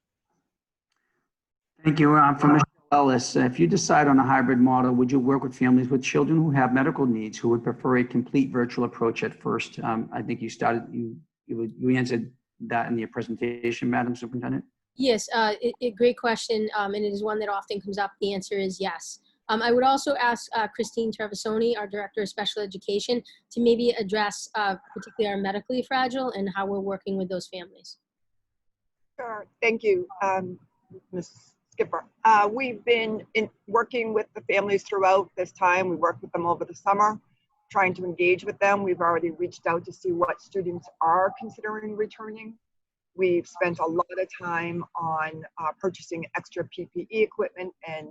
Thank you. From Michelle Ellis, if you decide on a hybrid model, would you work with families with children who have medical needs who would prefer a complete virtual approach at first? I think you answered that in your presentation, Madam Superintendent. Yes, great question, and it is one that often comes up. The answer is yes. I would also ask Christine Trevisoni, our Director of Special Education, to maybe address particularly our medically fragile and how we're working with those families. Sure. Thank you, Ms. Skipper. We've been working with the families throughout this time. We worked with them over the summer, trying to engage with them. We've already reached out to see what students are considering returning. We've spent a lot of time on purchasing extra PPE equipment and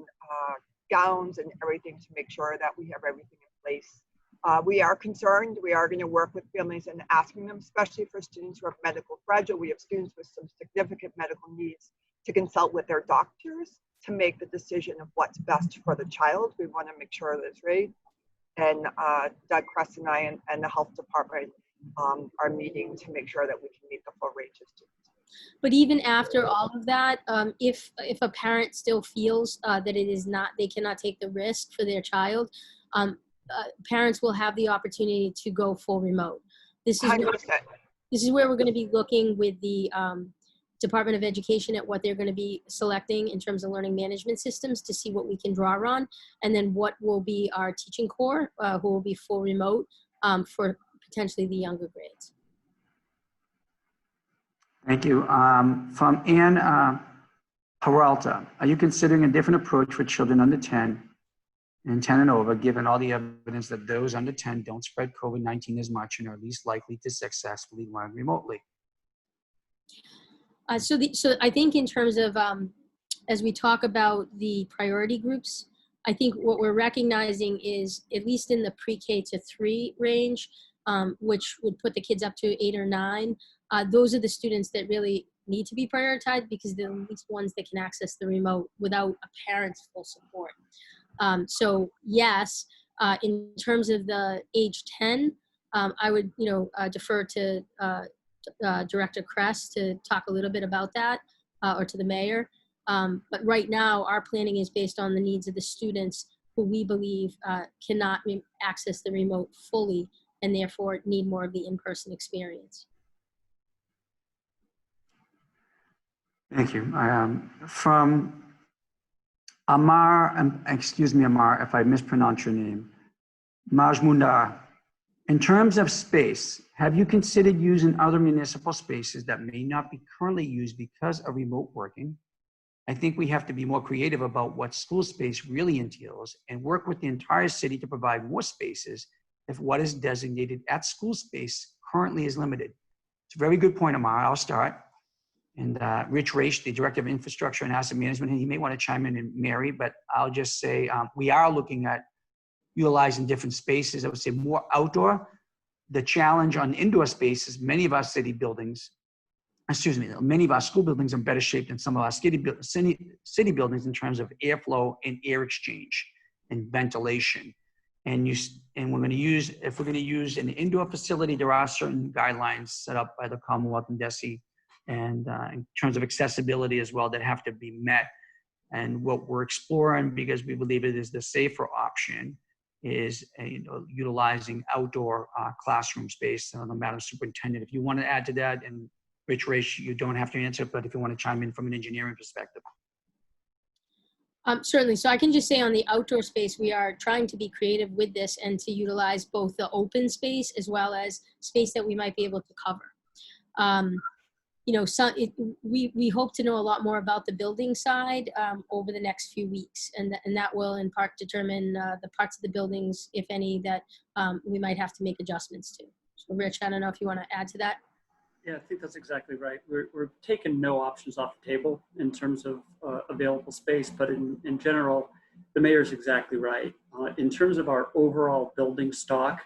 gowns and everything to make sure that we have everything in place. We are concerned. We are going to work with families and asking them, especially for students who are medical fragile. We have students with some significant medical needs, to consult with their doctors to make the decision of what's best for the child. We want to make sure that it's right. And Doug Crest and I and the health department are meeting to make sure that we can meet the full range of students. But even after all of that, if a parent still feels that it is not, they cannot take the risk for their child, parents will have the opportunity to go full remote. This is where we're going to be looking with the Department of Education at what they're going to be selecting in terms of learning management systems to see what we can draw on, and then what will be our teaching core who will be full remote for potentially the younger grades. Thank you. From Ann Peralta, are you considering a different approach for children under 10 and 10 and over, given all the evidence that those under 10 don't spread COVID-19 as much and are least likely to successfully learn remotely? So I think in terms of, as we talk about the priority groups, I think what we're recognizing is, at least in the pre-K to 3 range, which would put the kids up to 8 or 9, those are the students that really need to be prioritized because they're the least ones that can access the remote without a parent's full support. So yes, in terms of the age 10, I would defer to Director Crest to talk a little bit about that, or to the mayor. But right now, our planning is based on the needs of the students who we believe cannot access the remote fully and therefore need more of the in-person experience. Thank you. From Amar, excuse me, Amar, if I mispronounce your name, Majmundar. In terms of space, have you considered using other municipal spaces that may not be currently used because of remote working? I think we have to be more creative about what school space really entails and work with the entire city to provide more spaces if what is designated at school space currently is limited. It's a very good point, Amar. I'll start. And Rich Raish, the Director of Infrastructure and Asset Management, he may want to chime in, and Mary, but I'll just say we are looking at utilizing different spaces. I would say more outdoor. The challenge on indoor spaces, many of our city buildings, many of our school buildings are in better shape than some of our city buildings in terms of airflow and air exchange and ventilation. And we're going to use, if we're going to use an indoor facility, there are certain guidelines set up by the Commonwealth and DESE, and in terms of accessibility as well, that have to be met. And what we're exploring, because we believe it is the safer option, is utilizing outdoor classroom space. Madam Superintendent, if you want to add to that, and Rich Raish, you don't have to answer, but if you want to chime in from an engineering perspective. Certainly. So I can just say on the outdoor space, we are trying to be creative with this and to utilize both the open space as well as space that we might be able to cover. we hope to know a lot more about the building side over the next few weeks, and that will in part determine the parts of the buildings, if any, that we might have to make adjustments to. So Rich, I don't know if you want to add to that. Yeah, I think that's exactly right. We're taking no options off the table in terms of available space, but in general, the mayor's exactly right. In terms of our overall building stock,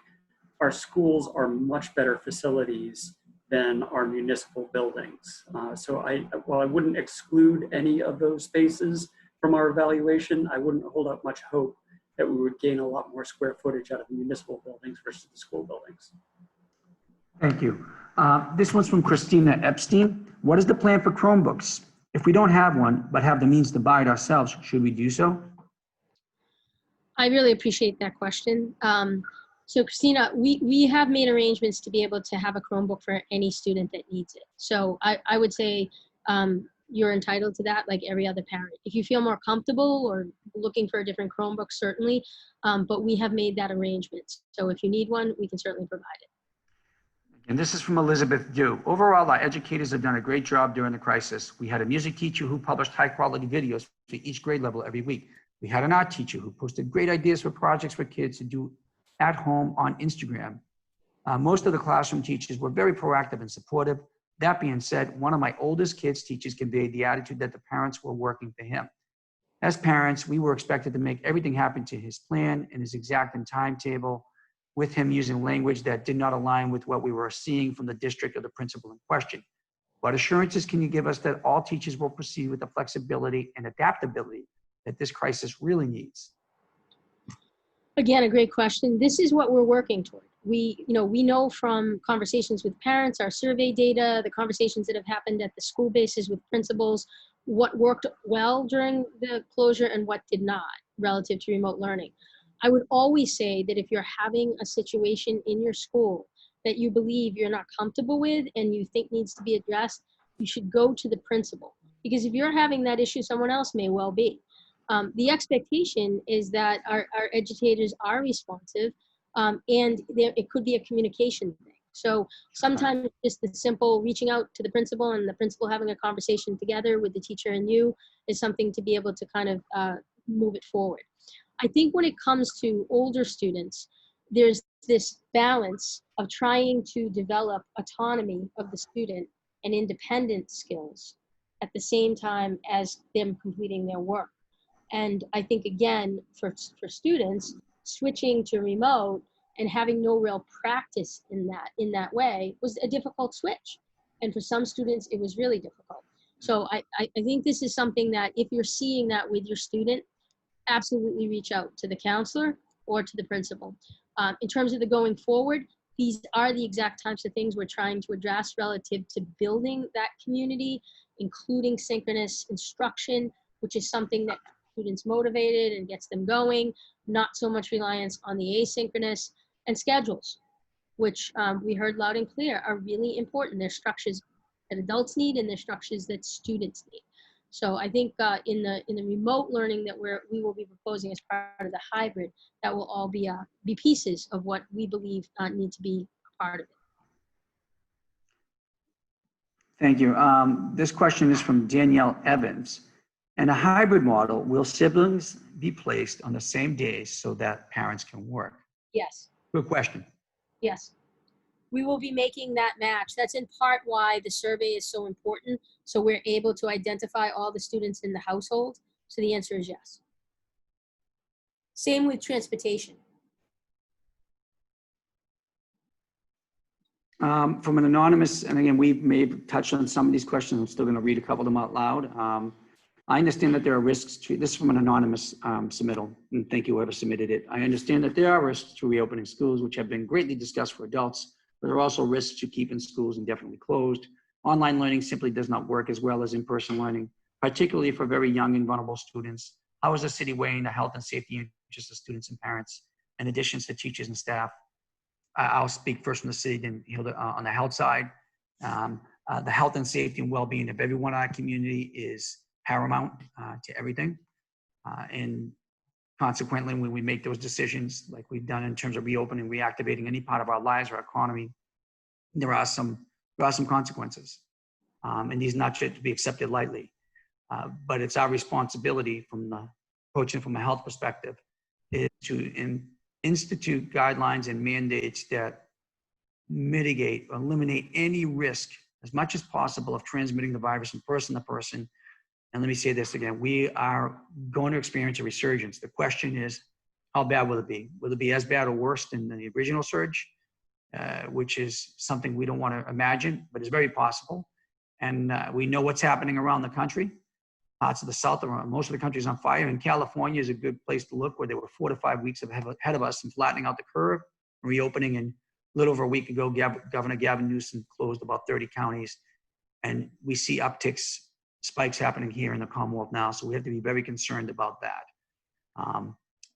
our schools are much better facilities than our municipal buildings. So while I wouldn't exclude any of those spaces from our evaluation, I wouldn't hold out much hope that we would gain a lot more square footage out of the municipal buildings versus the school buildings. Thank you. This one's from Christina Epstein. What is the plan for Chromebooks? If we don't have one, but have the means to buy it ourselves, should we do so? I really appreciate that question. So Christina, we have made arrangements to be able to have a Chromebook for any student that needs it. So I would say you're entitled to that like every other parent. If you feel more comfortable or looking for a different Chromebook, certainly, but we have made that arrangement. So if you need one, we can certainly provide it. And this is from Elizabeth Dew. Overall, our educators have done a great job during the crisis. We had a music teacher who published high-quality videos for each grade level every week. We had an art teacher who posted great ideas for projects for kids to do at home on Instagram. Most of the classroom teachers were very proactive and supportive. That being said, one of my oldest kids' teachers conveyed the attitude that the parents were working for him. As parents, we were expected to make everything happen to his plan and his exact timetable, with him using language that did not align with what we were seeing from the district or the principal in question. What assurances can you give us that all teachers will proceed with the flexibility and adaptability that this crisis really needs? Again, a great question. This is what we're working toward. We know from conversations with parents, our survey data, the conversations that have happened at the school bases with principals, what worked well during the closure and what did not relative to remote learning. I would always say that if you're having a situation in your school that you believe you're not comfortable with and you think needs to be addressed, you should go to the principal. Because if you're having that issue, someone else may well be. The expectation is that our educators are responsive, and it could be a communication thing. So sometimes just the simple reaching out to the principal and the principal having a conversation together with the teacher and you is something to be able to kind of move it forward. I think when it comes to older students, there's this balance of trying to develop autonomy of the student and independent skills at the same time as them completing their work. And I think, again, for students, switching to remote and having no real practice in that way was a difficult switch. And for some students, it was really difficult. So I think this is something that if you're seeing that with your student, absolutely reach out to the counselor or to the principal. In terms of the going forward, these are the exact types of things we're trying to address relative to building that community, including synchronous instruction, which is something that students motivated and gets them going, not so much reliance on the asynchronous, and schedules, which we heard loud and clear are really important. They're structures that adults need and they're structures that students need. So I think in the remote learning that we will be proposing as part of the hybrid, that will all be pieces of what we believe need to be a part of it. Thank you. This question is from Danielle Evans. In a hybrid model, will siblings be placed on the same days so that parents can work? Yes. Good question. Yes. We will be making that match. That's in part why the survey is so important. So we're able to identify all the students in the household. So the answer is yes. Same with transportation. From an anonymous, and again, we may have touched on some of these questions. I'm still going to read a couple of them out loud. I understand that there are risks to, this is from an anonymous submittal, and thank you whoever submitted it. I understand that there are risks to reopening schools, which have been greatly discussed for adults, but there are also risks to keeping schools indefinitely closed. Online learning simply does not work as well as in-person learning, particularly for very young and vulnerable students. How is the city weighing the health and safety interests of students and parents, in addition to teachers and staff? I'll speak first from the city, then Hilda on the health side. The health and safety and well-being of everyone in our community is paramount to everything. And consequently, when we make those decisions, like we've done in terms of reopening, reactivating any part of our lives or economy, there are some consequences. and these not to be accepted lightly. But it's our responsibility approaching from a health perspective is to institute guidelines and mandates that mitigate or eliminate any risk as much as possible of transmitting the virus from person to person. And let me say this again, we are going to experience a resurgence. The question is, how bad will it be? Will it be as bad or worse than the original surge? Which is something we don't want to imagine, but it's very possible. And we know what's happening around the country. Parts of the South, most of the country is on fire. And California is a good place to look, where they were 4 to 5 weeks ahead of us in flattening out the curve, reopening. And a little over a week ago, Governor Gavin Newsom closed about 30 counties. And we see upticks, spikes happening here in the Commonwealth now. So we have to be very concerned about that.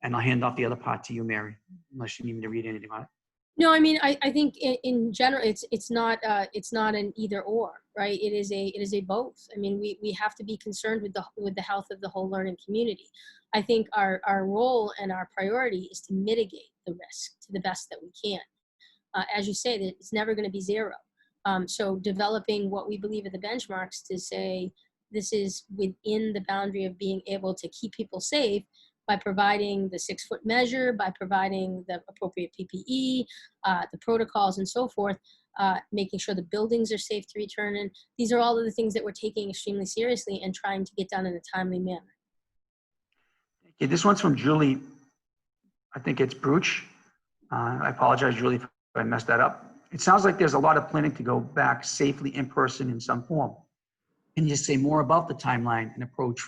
And I'll hand off the other part to you, Mary, unless you need me to read anything on it. No, I mean, I think in general, it's not an either or, right? It is a both. I mean, we have to be concerned with the health of the whole learning community. I think our role and our priority is to mitigate the risk to the best that we can. As you say, that it's never going to be zero. So developing what we believe are the benchmarks to say this is within the boundary of being able to keep people safe, by providing the 6-foot measure, by providing the appropriate PPE, the protocols and so forth, making sure the buildings are safe to return in. These are all of the things that we're taking extremely seriously and trying to get done in a timely manner. Okay, this one's from Julie, I think it's Bruch. I apologize, Julie, if I messed that up. It sounds like there's a lot of planning to go back safely in person in some form. Can you say more about the timeline and approach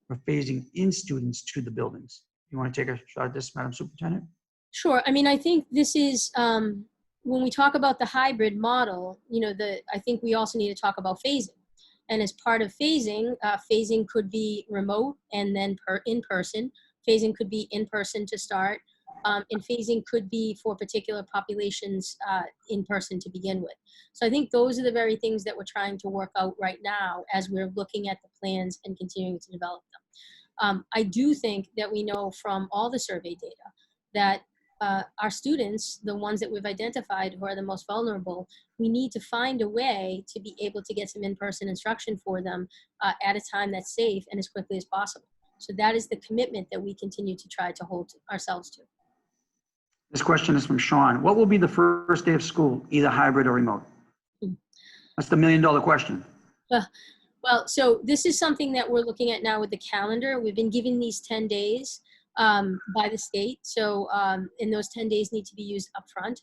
for phasing in students to the buildings? You want to take a shot at this, Madam Superintendent? Sure. I mean, I think this is, when we talk about the hybrid model, I think we also need to talk about phasing. And as part of phasing, phasing could be remote and then in person. Phasing could be in person to start. And phasing could be for particular populations in person to begin with. So I think those are the very things that we're trying to work out right now as we're looking at the plans and continuing to develop them. I do think that we know from all the survey data that our students, the ones that we've identified who are the most vulnerable, we need to find a way to be able to get some in-person instruction for them at a time that's safe and as quickly as possible. So that is the commitment that we continue to try to hold ourselves to. This question is from Sean. What will be the first day of school, either hybrid or remote? That's the $1 million question. Well, so this is something that we're looking at now with the calendar. We've been given these 10 days by the state. So, and those 10 days need to be used upfront.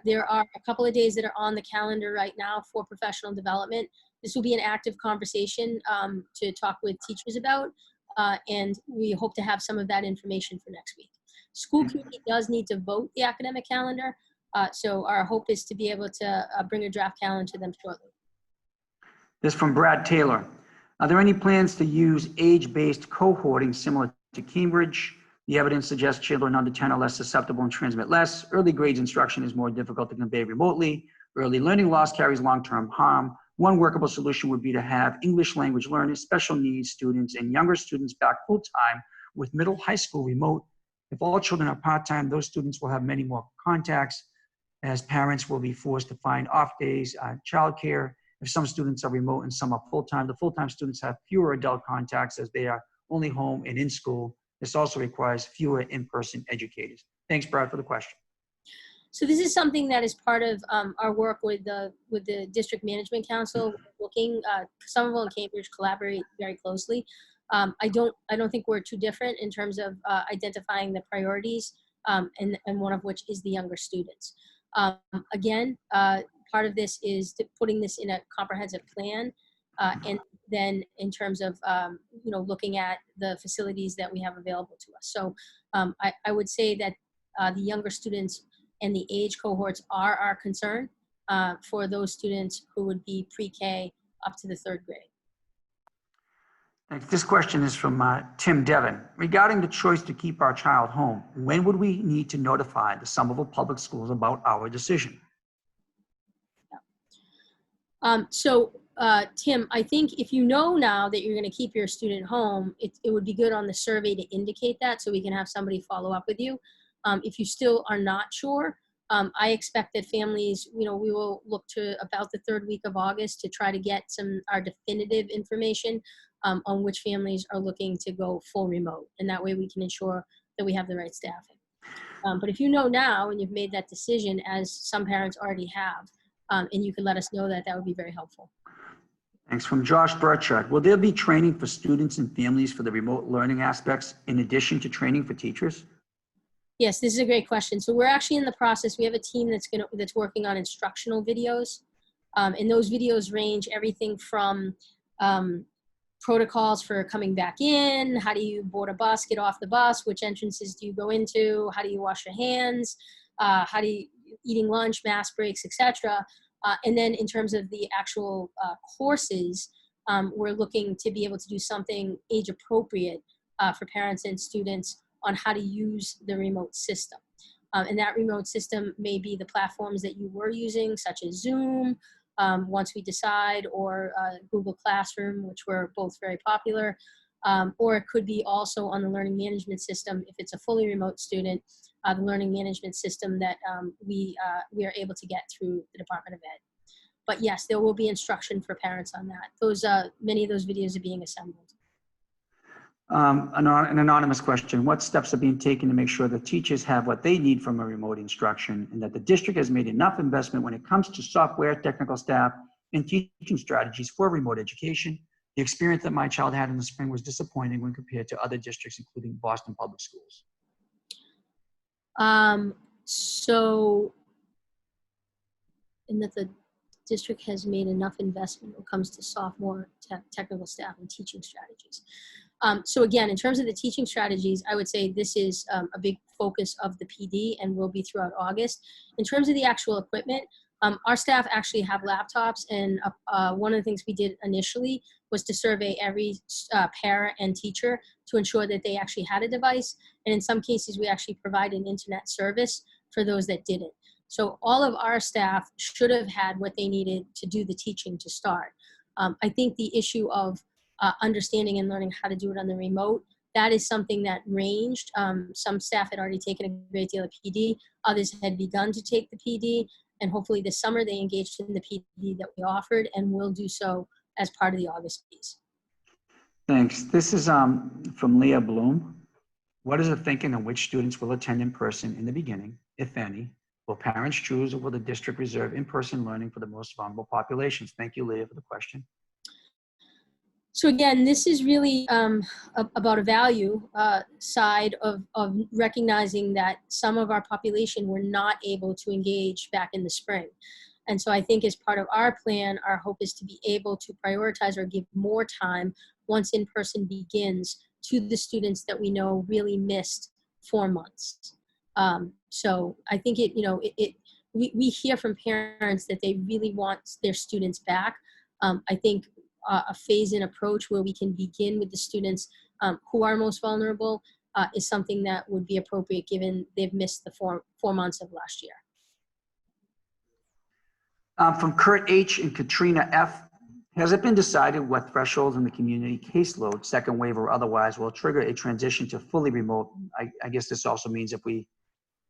There are a couple of days that are on the calendar right now for professional development. This will be an active conversation to talk with teachers about, and we hope to have some of that information for next week. School committee does need to vote the academic calendar, so our hope is to be able to bring a draft calendar to them shortly. This from Brad Taylor. Are there any plans to use age-based cohorting similar to Cambridge? The evidence suggests children under 10 are less susceptible and transmit less. Early grades instruction is more difficult to convey remotely. Early learning loss carries long-term harm. One workable solution would be to have English language learners, special needs students, and younger students back full-time with middle high school remote. If all children are part-time, those students will have many more contacts, as parents will be forced to find off days, childcare. If some students are remote and some are full-time, the full-time students have fewer adult contacts as they are only home and in school. This also requires fewer in-person educators. Thanks, Brad, for the question. So this is something that is part of our work with the District Management Council. Looking, Somerville and Cambridge collaborate very closely. I don't think we're too different in terms of identifying the priorities, and one of which is the younger students. Again, part of this is putting this in a comprehensive plan, and then in terms of looking at the facilities that we have available to us. So I would say that the younger students and the age cohorts are our concern for those students who would be pre-K up to the 3rd grade. Thanks. This question is from Tim Devon. Regarding the choice to keep our child home, when would we need to notify the Somerville Public Schools about our decision? Tim, I think if you know now that you're going to keep your student home, it would be good on the survey to indicate that so we can have somebody follow up with you. If you still are not sure, I expect that families, we will look to about the third week of August to try to get our definitive information on which families are looking to go full remote. And that way we can ensure that we have the right staffing. But if you know now and you've made that decision, as some parents already have, and you can let us know that, that would be very helpful. Thanks. From Josh Burchard, will there be training for students and families for the remote learning aspects in addition to training for teachers? Yes, this is a great question. So we're actually in the process. We have a team that's working on instructional videos, and those videos range everything from protocols for coming back in, how do you board a bus, get off the bus, which entrances do you go into, how do you wash your hands, how do you eating lunch, mask breaks, etc. And then in terms of the actual courses, we're looking to be able to do something age appropriate for parents and students on how to use the remote system. And that remote system may be the platforms that you were using, such as Zoom, once we decide, or Google Classroom, which were both very popular, or it could be also on the learning management system if it's a fully remote student, the learning management system that we are able to get through the Department of Ed. But yes, there will be instruction for parents on that. Those many of those videos are being assembled. An anonymous question. What steps are being taken to make sure that teachers have what they need from a remote instruction, and that the district has made enough investment when it comes to software, technical staff, and teaching strategies for remote education? The experience that my child had in the spring was disappointing when compared to other districts, including Boston Public Schools. So, and that the district has made enough investment when it comes to sophomore technical staff and teaching strategies. So again, in terms of the teaching strategies, I would say this is a big focus of the PD and will be throughout August. In terms of the actual equipment, our staff actually have laptops, and one of the things we did initially was to survey every parent and teacher to ensure that they actually had a device. And in some cases, we actually provide an internet service for those that didn't. So all of our staff should have had what they needed to do the teaching to start. I think the issue of understanding and learning how to do it on the remote, that is something that ranged. Some staff had already taken a great deal of PD, others had begun to take the PD, and hopefully this summer they engaged in the PD that we offered and will do so as part of the August piece. Thanks. This is from Leah Bloom. What is the thinking on which students will attend in person in the beginning, if any? Will parents choose, or will the district reserve in-person learning for the most vulnerable populations? Thank you, Leah, for the question. So again, this is really about a value side of recognizing that some of our population were not able to engage back in the spring. And so I think as part of our plan, our hope is to be able to prioritize or give more time once in-person begins to the students that we know really missed 4 months. So I think we hear from parents that they really want their students back. I think a phase-in approach where we can begin with the students who are most vulnerable is something that would be appropriate given they've missed the 4 months of last year. From Kurt H. and Katrina F. Has it been decided what thresholds in the community caseload, second wave or otherwise, will trigger a transition to fully remote? I guess this also means if we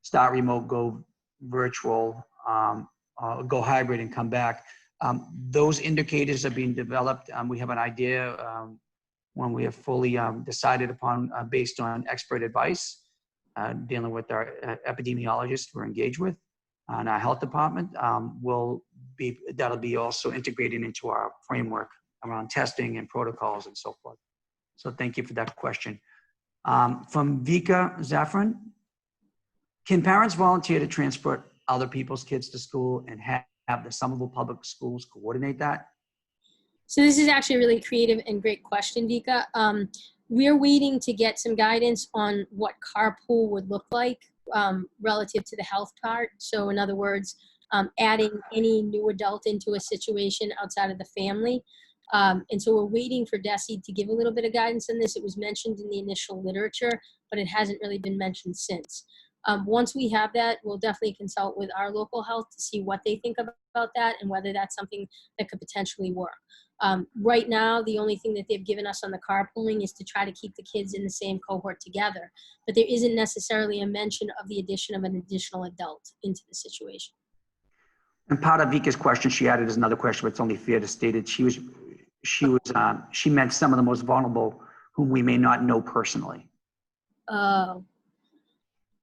start remote, go virtual, go hybrid and come back. Those indicators are being developed. We have an idea when we have fully decided upon based on expert advice, dealing with our epidemiologists we're engaged with, and our health department. That'll be also integrated into our framework around testing and protocols and so forth. So thank you for that question. From Vika Zafran, can parents volunteer to transport other people's kids to school and have the Somerville Public Schools coordinate that? So this is actually a really creative and great question, Vika. We're waiting to get some guidance on what carpool would look like relative to the health part. So in other words, adding any new adult into a situation outside of the family. And so we're waiting for DESE to give a little bit of guidance on this. It was mentioned in the initial literature, but it hasn't really been mentioned since. Once we have that, we'll definitely consult with our local health to see what they think about that and whether that's something that could potentially work. Right now, the only thing that they've given us on the carpooling is to try to keep the kids in the same cohort together. But there isn't necessarily a mention of the addition of an additional adult into the situation. And part of Vika's question, she added as another question, but it's only fair to state it. She meant some of the most vulnerable whom we may not know personally.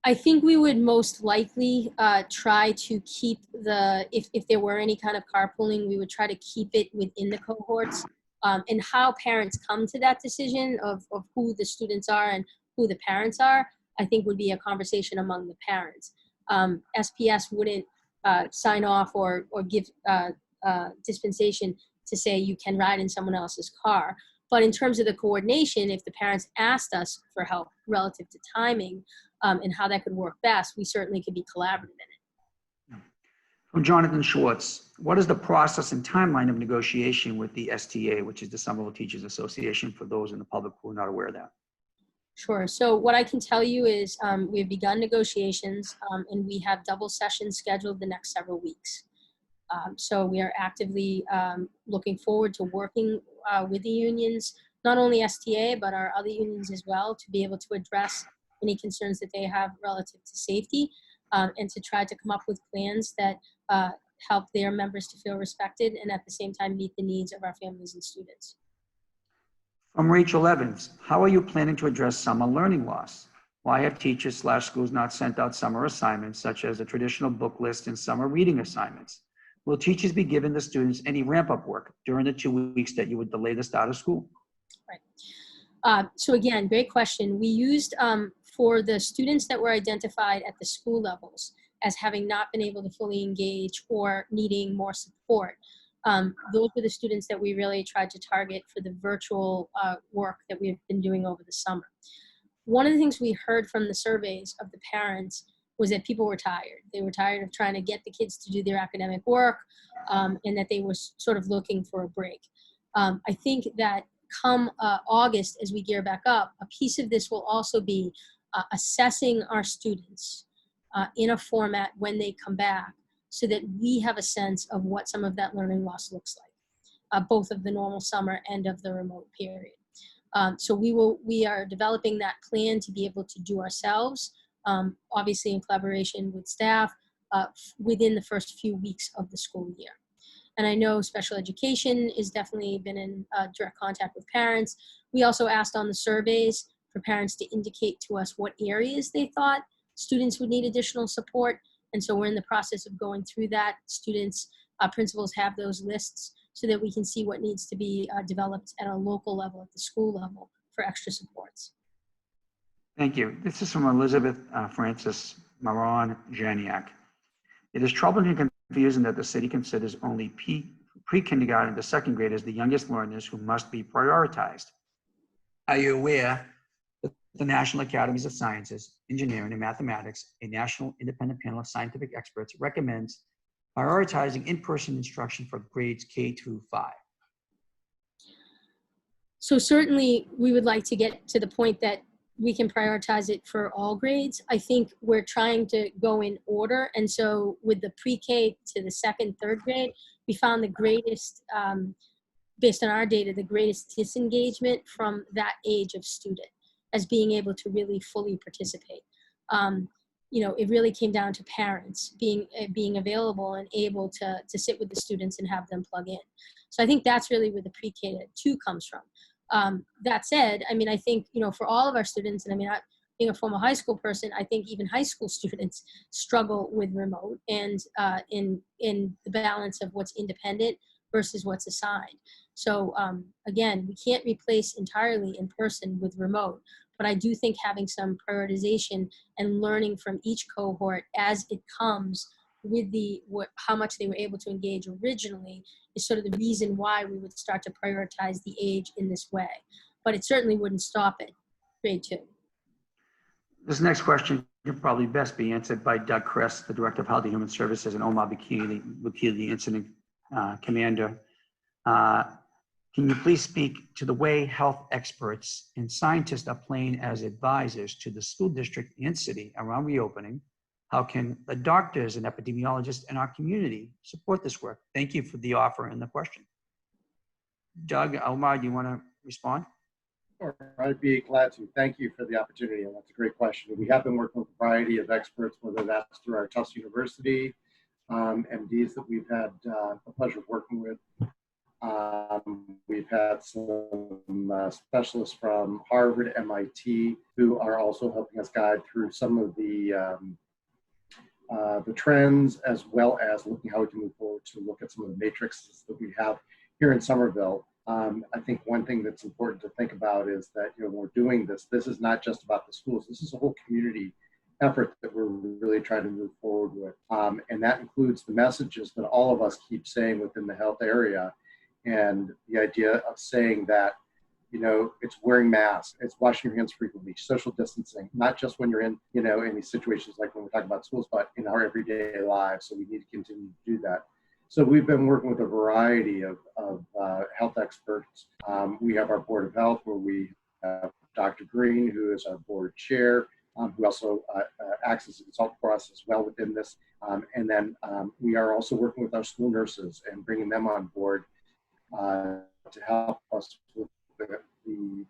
I think we would most likely try to keep if there were any kind of carpooling, we would try to keep it within the cohorts. And how parents come to that decision of who the students are and who the parents are, I think would be a conversation among the parents. SPS wouldn't sign off or give dispensation to say you can ride in someone else's car. But in terms of the coordination, if the parents asked us for help relative to timing and how that could work best, we certainly could be collaborative in it. From Jonathan Schwartz, what is the process and timeline of negotiation with the STA, which is the Somerville Teachers Association, for those in the public who are not aware of that? Sure. So what I can tell you is we've begun negotiations and we have double sessions scheduled the next several weeks. So we are actively looking forward to working with the unions, not only STA, but our other unions as well, to be able to address any concerns that they have relative to safety and to try to come up with plans that help their members to feel respected and at the same time meet the needs of our families and students. From Rachel Evans, how are you planning to address summer learning loss? Why have teachers/schools not sent out summer assignments such as a traditional book list and summer reading assignments? Will teachers be given the students any ramp-up work during the 2 weeks that you would delay the start of school? Right. So again, great question. We used for the students that were identified at the school levels as having not been able to fully engage or needing more support. Those were the students that we really tried to target for the virtual work that we've been doing over the summer. One of the things we heard from the surveys of the parents was that people were tired. They were tired of trying to get the kids to do their academic work and that they were sort of looking for a break. I think that come August, as we gear back up, a piece of this will also be assessing our students in a format when they come back so that we have a sense of what some of that learning loss looks like, both of the normal summer and of the remote period. So we are developing that plan to be able to do ourselves, obviously in collaboration with staff within the first few weeks of the school year. And I know special education has definitely been in direct contact with parents. We also asked on the surveys for parents to indicate to us what areas they thought students would need additional support. And so we're in the process of going through that. Students, principals have those lists so that we can see what needs to be developed at a local level, at the school level, for extra supports. Thank you. This is from Elizabeth Francis Maron Janiak. It is troubling and confusing that the city considers only pre-kindergarten to second grade as the youngest learners who must be prioritized. Are you aware that the National Academies of Sciences, Engineering, and Mathematics, a national independent panel of scientific experts, recommends prioritizing in-person instruction for grades K through 5? So certainly we would like to get to the point that we can prioritize it for all grades. I think we're trying to go in order. And so with the pre-K to the second, third grade, we found the greatest, based on our data, the greatest disengagement from that age of student as being able to really fully participate. You know, it really came down to parents being available and able to sit with the students and have them plug in. So I think that's really where the pre-K to 2 comes from. That said, I mean, I think, you know, for all of our students, and I mean, being a former high school person, I think even high school students struggle with remote and in the balance of what's independent versus what's assigned. So again, we can't replace entirely in person with remote, but I do think having some prioritization and learning from each cohort as it comes with how much they were able to engage originally is sort of the reason why we would start to prioritize the age in this way. But it certainly wouldn't stop at grade 2. This next question can probably best be answered by Doug Kress, the Director of Health and Human Services, and Omar Bakili, the Incident Commander. Can you please speak to the way health experts and scientists are playing as advisors to the school district and city around reopening? How can the doctors and epidemiologists in our community support this work? Thank you for the offer and the question. Doug, Omar, do you want to respond? Sure, I'd be glad to. Thank you for the opportunity, and that's a great question. We have been working with a variety of experts, whether that's through our Tufts University, MDs that we've had the pleasure of working with. We've had some specialists from Harvard, MIT, who are also helping us guide through some of the trends, as well as looking how we can move forward to look at some of the matrices that we have here in Somerville. I think one thing that's important to think about is that, when we're doing this, this is not just about the schools. This is a whole community effort that we're really trying to move forward with. And that includes the messages that all of us keep saying within the health area. And the idea of saying that, it's wearing masks, it's washing your hands frequently, social distancing, not just when you're in, in these situations like when we're talking about schools, but in our everyday lives. So we need to continue to do that. So we've been working with a variety of health experts. We have our Board of Health, where we have Dr. Green, who is our board chair, who also acts as a consultant for us as well within this. And then we are also working with our school nurses and bringing them on board to help us with the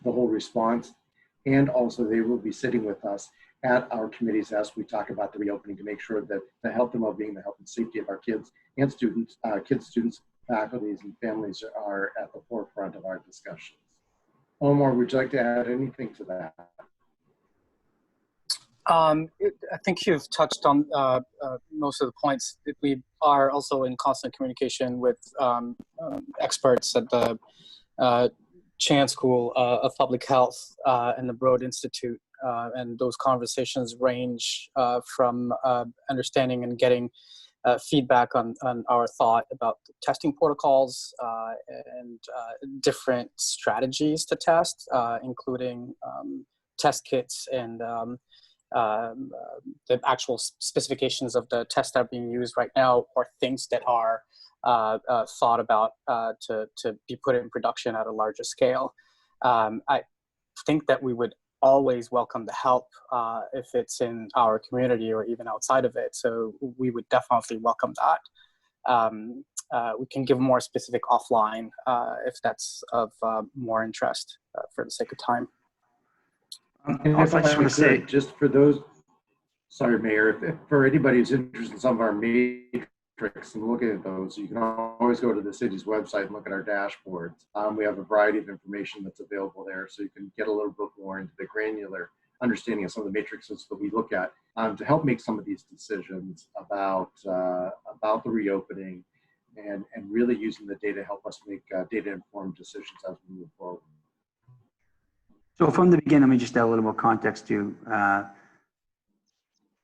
whole response. And also they will be sitting with us at our committees as we talk about the reopening to make sure that the health and well-being, the health and safety of our kids and students, faculties, and families are at the forefront of our discussions. Omar, would you like to add anything to that? I think you've touched on most of the points. We are also in constant communication with experts at the Chan School of Public Health and the Broad Institute. And those conversations range from understanding and getting feedback on our thought about the testing protocols and different strategies to test, including test kits and the actual specifications of the tests that are being used right now, or things that are thought about to be put in production at a larger scale. I think that we would always welcome the help if it's in our community or even outside of it. So we would definitely welcome that. We can give more specific offline if that's of more interest for the sake of time. Also, I just want to say, just for those, sorry, Mayor, if for anybody who's interested in some of our matrix and looking at those, you can always go to the city's website and look at our dashboards. We have a variety of information that's available there, so you can get a little bit more into the granular understanding of some of the matrices that we look at to help make some of these decisions about the reopening and really using the data to help us make data-informed decisions as we move forward. So from the beginning, let me just add a little more context to,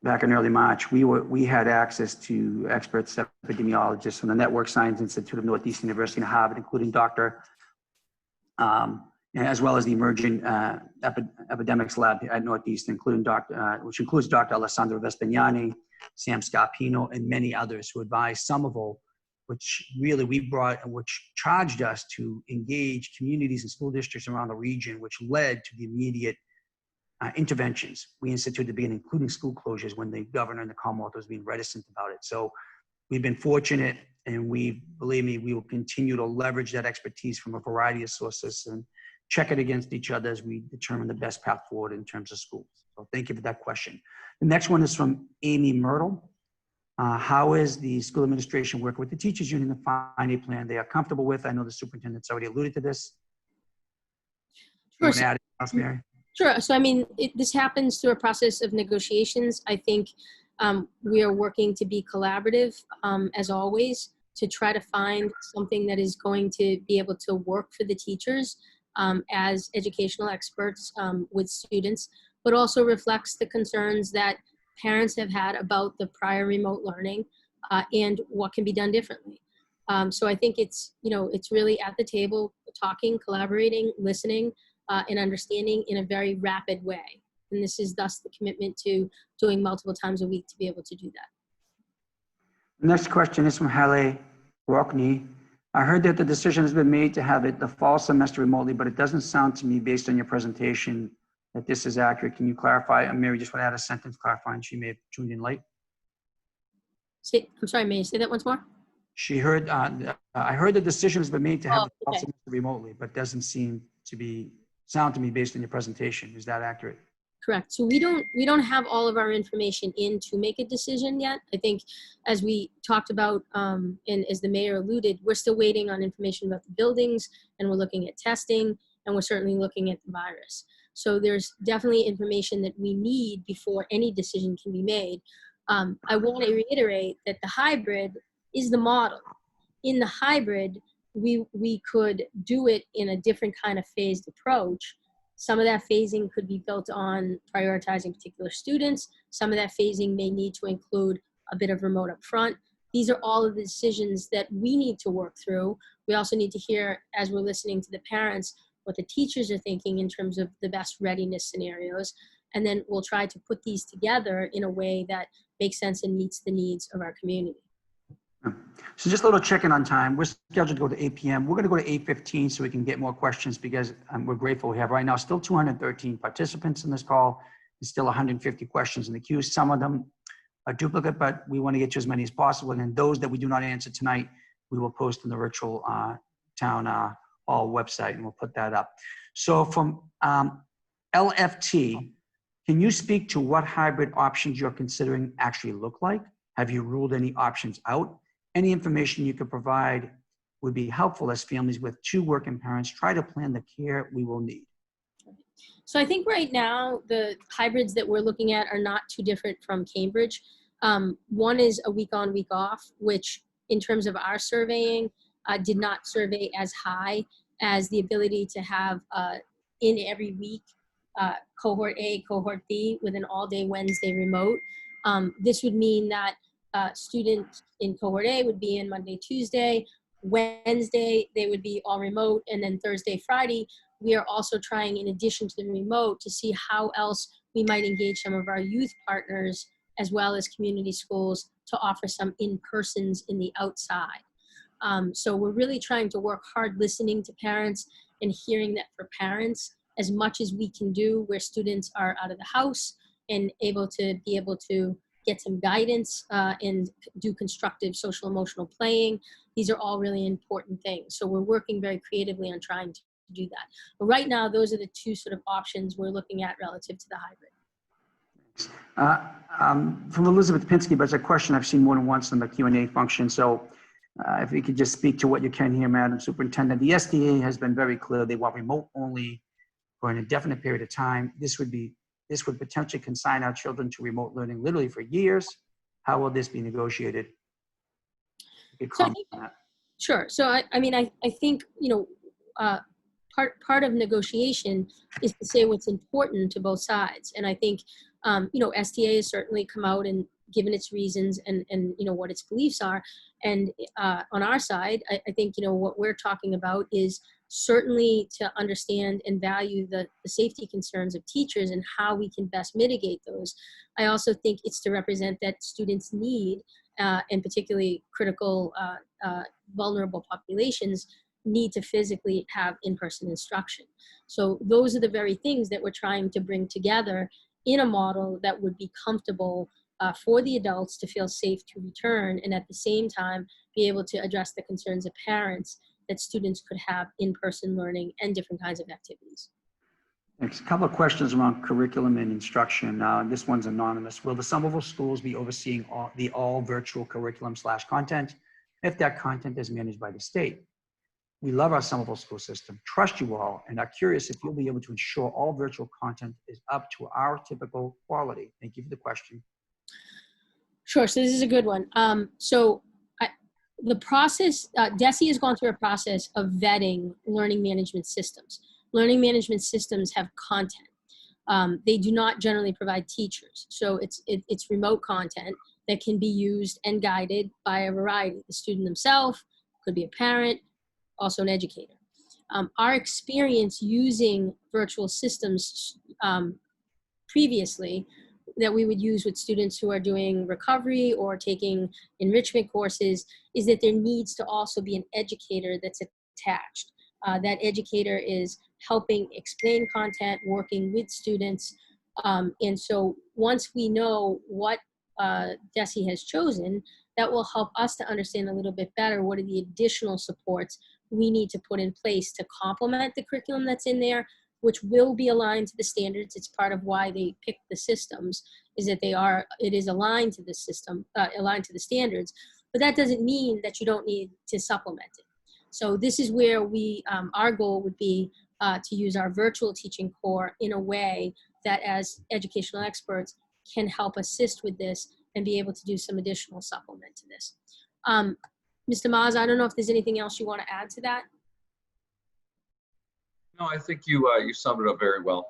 back in early March, we had access to experts, epidemiologists from the Network Science Institute of Northeastern University and Harvard, including as well as the Emerging Epidemics Lab at Northeastern, which includes Dr. Alessandro Vespignani, Sam Scarpino, and many others who advised Somerville, which really which charged us to engage communities and school districts around the region, which led to the immediate interventions we instituted to begin, including school closures when the governor and the Commonwealth was being reticent about it. So we've been fortunate, and believe me, we will continue to leverage that expertise from a variety of sources and check it against each other as we determine the best path forward in terms of schools. So thank you for that question. The next one is from Amy Myrtle. How is the school administration working with the teachers union to find a plan they are comfortable with? I know the superintendent's already alluded to this. Sure. Add anything else, Mary? Sure. So, I mean, this happens through a process of negotiations. I think we are working to be collaborative, as always, to try to find something that is going to be able to work for the teachers as educational experts with students, but also reflects the concerns that parents have had about the prior remote learning and what can be done differently. So I think it's really at the table, talking, collaborating, listening, and understanding in a very rapid way. And this is thus the commitment to doing multiple times a week to be able to do that. The next question is from Halle Rockney. I heard that the decision has been made to have the fall semester remotely, but it doesn't sound to me, based on your presentation, that this is accurate. Can you clarify? Mary just want to add a sentence clarifying. She may have tuned in late. I'm sorry, may you say that once more? She heard, I heard the decision has been made to have the okay. council remotely, but doesn't seem to be, sound to me based on your presentation. Is that accurate? Correct. So we don't have all of our information in to make a decision yet. I think as we talked about, and as the mayor alluded, we're still waiting on information about the buildings, and we're looking at testing, and we're certainly looking at the virus. So there's definitely information that we need before any decision can be made. I want to reiterate that the hybrid is the model. In the hybrid, we could do it in a different kind of phased approach. Some of that phasing could be built on prioritizing particular students. Some of that phasing may need to include a bit of remote up front. These are all of the decisions that we need to work through. We also need to hear, as we're listening to the parents, what the teachers are thinking in terms of the best readiness scenarios. And then we'll try to put these together in a way that makes sense and meets the needs of our community. So just a little check-in on time. We're scheduled to go to 8 p.m. We're going to go to 8:15 so we can get more questions, because we're grateful we have right now still 213 participants in this call and still 150 questions in the queue. Some of them are duplicate, but we want to get to as many as possible. And those that we do not answer tonight, we will post in the virtual town hall website, and we'll put that up. So from LFT, can you speak to what hybrid options you're considering actually look like? Have you ruled any options out? Any information you could provide would be helpful as families with two working parents try to plan the care we will need. So I think right now, the hybrids that we're looking at are not too different from Cambridge. One is a week on, week off, which in terms of our surveying, did not survey as high as the ability to have in every week, cohort A, cohort B with an all-day Wednesday remote. This would mean that students in cohort A would be in Monday, Tuesday, Wednesday, they would be all remote, and then Thursday, Friday, we are also trying, in addition to the remote, to see how else we might engage some of our youth partners as well as community schools to offer some in-persons in the outside. So we're really trying to work hard listening to parents and hearing that for parents, as much as we can do where students are out of the house and be able to get some guidance and do constructive social emotional playing. These are all really important things. So we're working very creatively on trying to do that. But right now, those are the two sort of options we're looking at relative to the hybrid. From Elizabeth Pinsky, but it's a question I've seen more than once in the Q&A function. So if you could just speak to what you can here, Madam Superintendent. The SDA has been very clear. They want remote only for an indefinite period of time. This would potentially consign our children to remote learning literally for years. How will this be negotiated? You could comment on that. Sure. So I think, part of negotiation is to say what's important to both sides. And I think, STA has certainly come out and given its reasons and what its beliefs are. And on our side, I think, what we're talking about is certainly to understand and value the safety concerns of teachers and how we can best mitigate those. I also think it's to represent that students need, and particularly critical vulnerable populations, need to physically have in-person instruction. So those are the very things that we're trying to bring together in a model that would be comfortable for the adults to feel safe to return, and at the same time be able to address the concerns of parents that students could have in-person learning and different kinds of activities. Thanks. A couple of questions around curriculum and instruction. This one's anonymous. Will the Somerville schools be overseeing all virtual curriculum / content if that content is managed by the state? We love our Somerville school system, trust you all, and are curious if you'll be able to ensure all virtual content is up to our typical quality. Thank you for the question. Sure, so this is a good one. The process, DESE has gone through a process of vetting learning management systems. Learning management systems have content. They do not generally provide teachers. So it's remote content that can be used and guided by a variety. The student themselves, could be a parent, also an educator. Our experience using virtual systems previously that we would use with students who are doing recovery or taking enrichment courses is that there needs to also be an educator that's attached. That educator is helping explain content, working with students. And so once we know what DESE has chosen, that will help us to understand a little bit better what are the additional supports we need to put in place to complement the curriculum that's in there, which will be aligned to the standards. It's part of why they picked the systems, is that it is aligned to the system, aligned to the standards, but that doesn't mean that you don't need to supplement it. So this is where our goal would be to use our virtual teaching core in a way that as educational experts can help assist with this and be able to do some additional supplement to this. Mr. Maz, I don't know if there's anything else you want to add to that. No, I think you summed it up very well.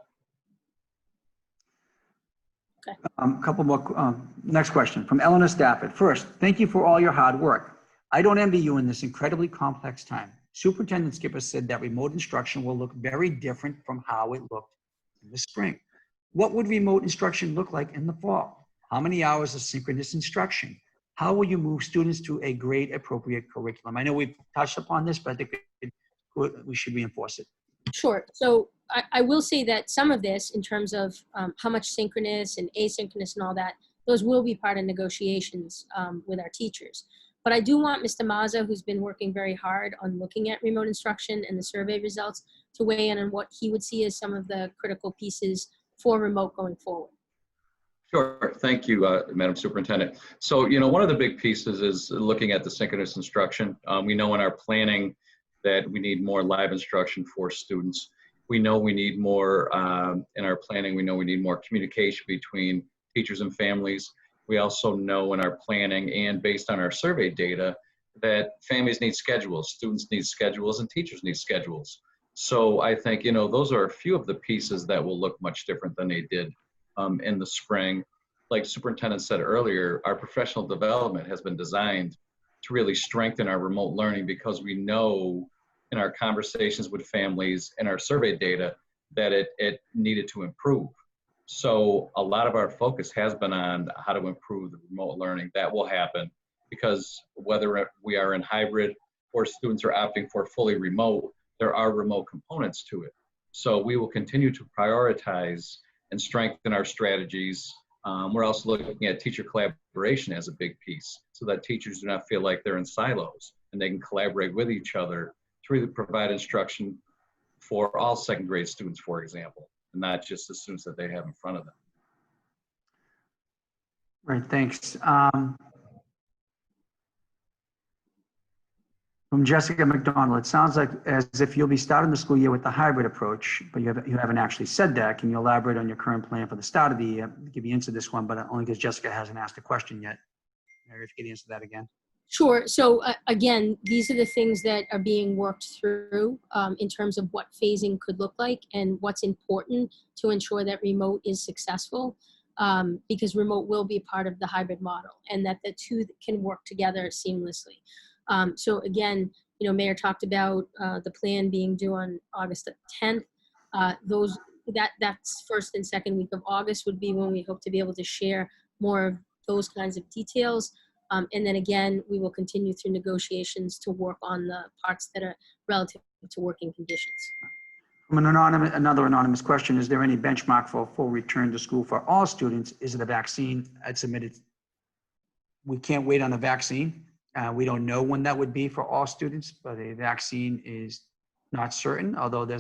Okay. Couple more, next question from Eleanor Stafford. First, thank you for all your hard work. I don't envy you in this incredibly complex time. Superintendent Skipper said that remote instruction will look very different from how it looked in the spring. What would remote instruction look like in the fall? How many hours of synchronous instruction? How will you move students to a grade appropriate curriculum? I know we've touched upon this, but I think we should reinforce it. Sure. So I will say that some of this, in terms of how much synchronous and asynchronous and all that, those will be part of negotiations with our teachers. But I do want Mr. Mazza, who's been working very hard on looking at remote instruction and the survey results, to weigh in on what he would see as some of the critical pieces for remote going forward. Sure. Thank you, Madam Superintendent. So, one of the big pieces is looking at the synchronous instruction. We know in our planning that we need more live instruction for students. We know we need more, in our planning, we know we need more communication between teachers and families. We also know in our planning and based on our survey data that families need schedules, students need schedules, and teachers need schedules. So I think, those are a few of the pieces that will look much different than they did in the spring. Like Superintendent said earlier, our professional development has been designed to really strengthen our remote learning because we know in our conversations with families and our survey data that it needed to improve. So a lot of our focus has been on how to improve the remote learning. That will happen because whether we are in hybrid or students are opting for fully remote, there are remote components to it. So we will continue to prioritize and strengthen our strategies. We're also looking at teacher collaboration as a big piece so that teachers do not feel like they're in silos and they can collaborate with each other to really provide instruction for all second grade students, for example, and not just the students that they have in front of them. Right, thanks. From Jessica McDonald, it sounds like as if you'll be starting the school year with the hybrid approach, but you haven't actually said that. Can you elaborate on your current plan for the start of the year? I'll give you answer this one, but only because Jessica hasn't asked a question yet. Mary, if you could answer that again. Sure. So again, these are the things that are being worked through in terms of what phasing could look like and what's important to ensure that remote is successful, because remote will be part of the hybrid model and that the two can work together seamlessly. So again, Mayor talked about the plan being due on August 10th. That's first and second week of August would be when we hope to be able to share more of those kinds of details. And then again, we will continue through negotiations to work on the parts that are relative to working conditions. From another anonymous question, is there any benchmark for a full return to school for all students? Is it a vaccine? I'd submit we can't wait on a vaccine. We don't know when that would be for all students, but a vaccine is not certain, although there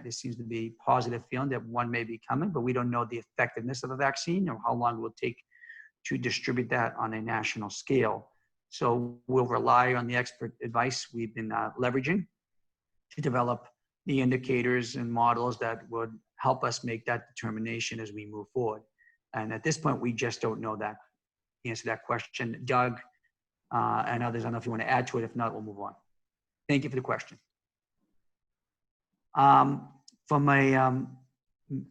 seems to be positive feeling that one may be coming, but we don't know the effectiveness of a vaccine or how long it will take to distribute that on a national scale. So we'll rely on the expert advice we've been leveraging to develop the indicators and models that would help us make that determination as we move forward. And at this point, we just don't know that answer that question. Doug and others, I don't know if you want to add to it. If not, we'll move on. Thank you for the question. From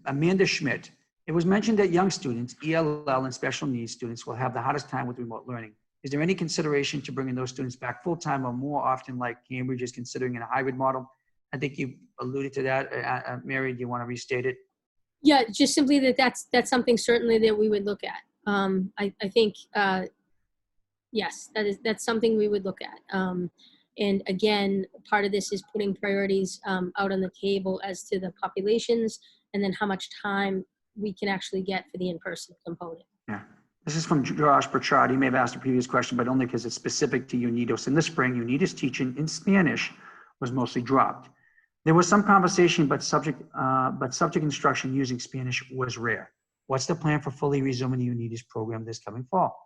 Amanda Schmidt, it was mentioned that young students, ELL and special needs students, will have the hardest time with remote learning. Is there any consideration to bringing those students back full-time or more often like Cambridge is considering in a hybrid model? I think you alluded to that. Mary, do you want to restate it? Yeah, just simply that's something certainly that we would look at. I think, yes, that's something we would look at. And again, part of this is putting priorities out on the table as to the populations and then how much time we can actually get for the in-person component. Yeah. This is from Josh Burchard. He may have asked a previous question, but only because it's specific to UNIDOS. In the spring, UNIDOS teaching in Spanish was mostly dropped. There was some conversation, but subject instruction using Spanish was rare. What's the plan for fully resuming the UNIDOS program this coming fall?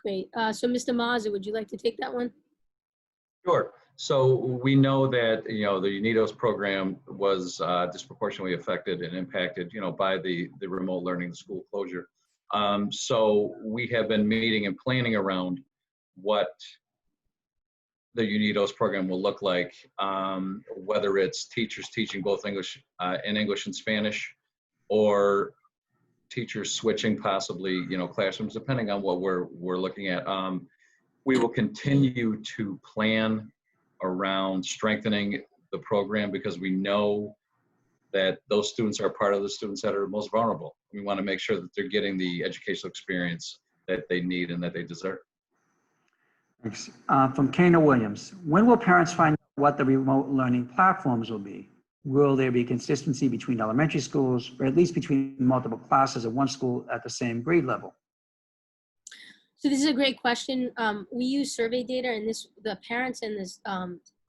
Great. So Mr. Mazza, would you like to take that one? Sure. So we know that, the UNIDOS program was disproportionately affected and impacted, by the remote learning, the school closure. So we have been meeting and planning around what the UNIDOS program will look like, whether it's teachers teaching both English and Spanish, or teachers switching possibly, classrooms, depending on what we're looking at. We will continue to plan around strengthening the program because we know that those students are part of the students that are most vulnerable. We want to make sure that they're getting the educational experience that they need and that they deserve. Thanks. From Kana Williams, when will parents find out what the remote learning platforms will be? Will there be consistency between elementary schools, or at least between multiple classes at one school at the same grade level? So this is a great question. We use survey data, and the parents and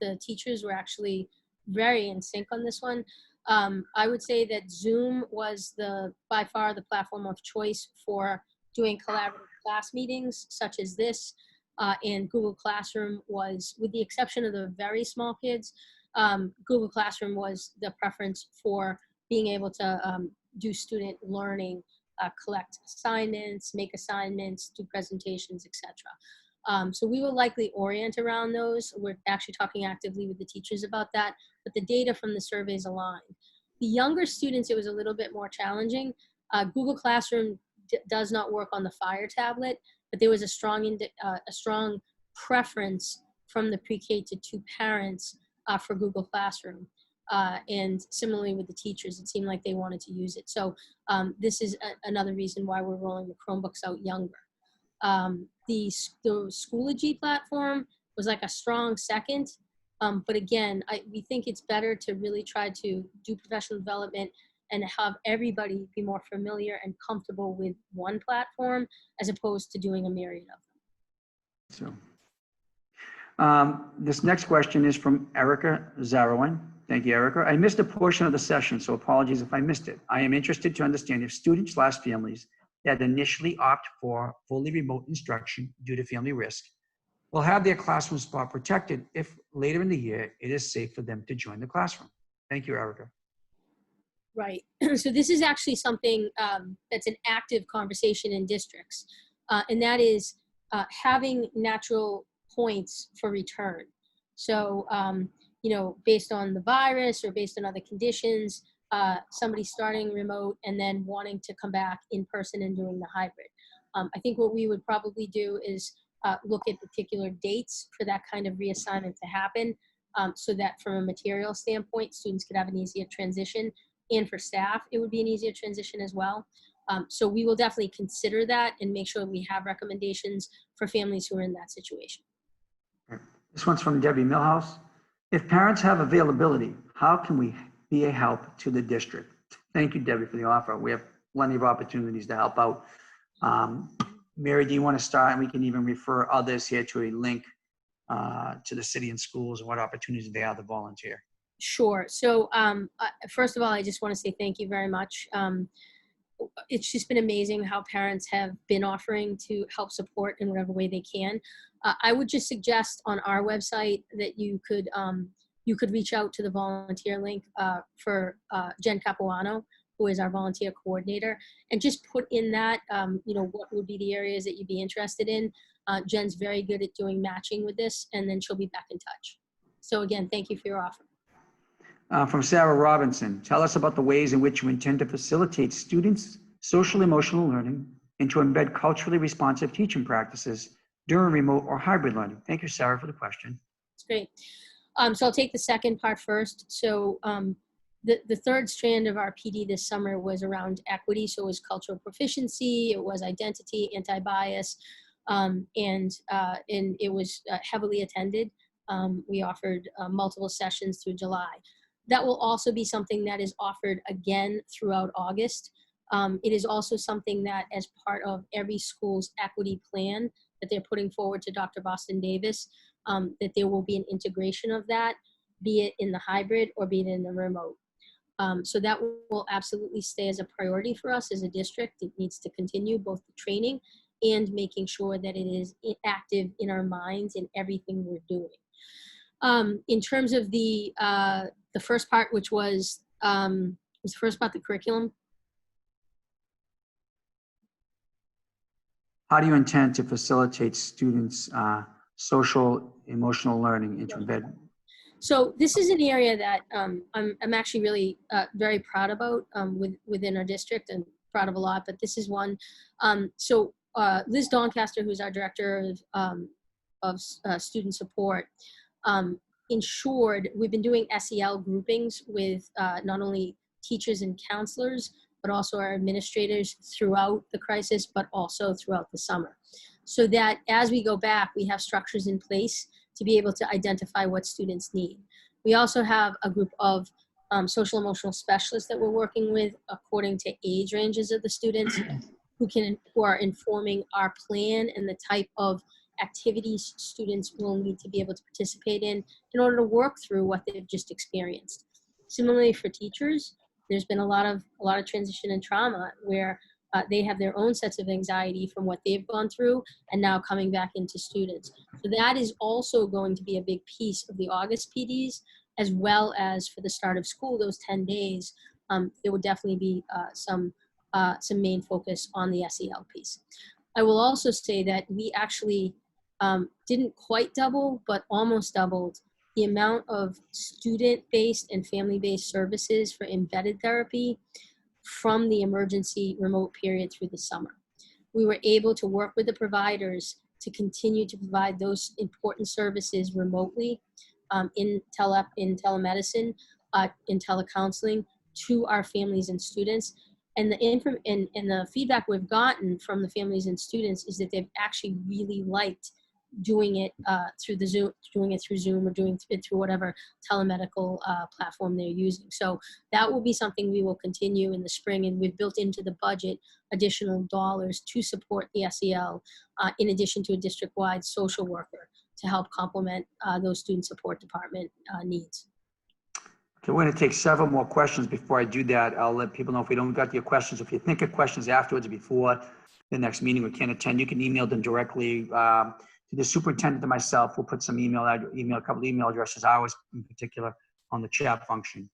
the teachers were actually very in sync on this one. I would say that Zoom was by far the platform of choice for doing collaborative class meetings such as this, and Google Classroom was, with the exception of the very small kids, Google Classroom was the preference for being able to do student learning, collect assignments, make assignments, do presentations, etc. So we will likely orient around those. We're actually talking actively with the teachers about that, but the data from the surveys aligned. The younger students, it was a little bit more challenging. Google Classroom does not work on the Fire tablet, but there was a strong preference from the pre-K to 2 parents for Google Classroom. And similarly with the teachers, it seemed like they wanted to use it. So this is another reason why we're rolling the Chromebooks out younger. The Schoology platform was like a strong second. But again, we think it's better to really try to do professional development and have everybody be more familiar and comfortable with one platform as opposed to doing a myriad of them. So this next question is from Erica Zarowin. Thank you, Erica. I missed a portion of the session, so apologies if I missed it. I am interested to understand if students/families that initially opt for fully remote instruction due to family risk will have their classroom spot protected if later in the year it is safe for them to join the classroom. Thank you, Erica. Right. So this is actually something that's an active conversation in districts, and that is having natural points for return. So, based on the virus or based on other conditions, somebody starting remote and then wanting to come back in person and doing the hybrid. I think what we would probably do is look at particular dates for that kind of reassignment to happen, so that from a material standpoint, students could have an easier transition, and for staff, it would be an easier transition as well. So we will definitely consider that and make sure we have recommendations for families who are in that situation. This one's from Debbie Millhouse. If parents have availability, how can we be a help to the district? Thank you, Debbie, for the offer. We have plenty of opportunities to help out. Mary, do you want to start? And we can even refer others here to a link to the city and schools and what opportunities they have to volunteer. Sure. So first of all, I just want to say thank you very much. It's just been amazing how parents have been offering to help support in whatever way they can. I would just suggest on our website that you could reach out to the volunteer link for Jen Capuano, who is our volunteer coordinator, and just put in that, what would be the areas that you'd be interested in. Jen's very good at doing matching with this, and then she'll be back in touch. So again, thank you for your offer. From Sarah Robinson, tell us about the ways in which you intend to facilitate students' social emotional learning and to embed culturally responsive teaching practices during remote or hybrid learning. Thank you, Sarah, for the question. That's great. So I'll take the second part first. So the third strand of our PD this summer was around equity. So it was cultural proficiency, it was identity, anti-bias, and it was heavily attended. We offered multiple sessions through July. That will also be something that is offered again throughout August. It is also something that, as part of every school's equity plan that they're putting forward to Dr. Boston Davis, that there will be an integration of that, be it in the hybrid or be it in the remote. So that will absolutely stay as a priority for us as a district. It needs to continue both the training and making sure that it is active in our minds in everything we're doing. In terms of the first part, which was the first part, the curriculum. How do you intend to facilitate students' social emotional learning into embed? So this is an area that I'm actually really very proud about within our district, and proud of a lot, but this is one. Liz Doncaster, who's our director of student support, ensured we've been doing SEL groupings with not only teachers and counselors, but also our administrators throughout the crisis, but also throughout the summer. So that as we go back, we have structures in place to be able to identify what students need. We also have a group of social emotional specialists that we're working with according to age ranges of the students who are informing our plan and the type of activities students will need to be able to participate in order to work through what they've just experienced. Similarly for teachers, there's been a lot of transition and trauma where they have their own sets of anxiety from what they've gone through and now coming back into students. So that is also going to be a big piece of the August PDs, as well as for the start of school, those 10 days, there will definitely be some main focus on the SEL piece. I will also say that we actually didn't quite double, but almost doubled the amount of student-based and family-based services for embedded therapy from the emergency remote period through the summer. We were able to work with the providers to continue to provide those important services remotely in telemedicine, in telecounseling to our families and students. And the feedback we've gotten from the families and students is that they've actually really liked doing it through Zoom or doing it through whatever telemedical platform they're using. So that will be something we will continue in the spring, and we've built into the budget additional dollars to support the SEL in addition to a district-wide social worker to help complement those student support department needs. Okay, we're going to take several more questions. Before I do that, I'll let people know if we don't got your questions. If you think of questions afterwards or before the next meeting we can't attend, you can email them directly to the superintendent and myself. We'll put some a couple of email addresses, ours in particular, on the chat function.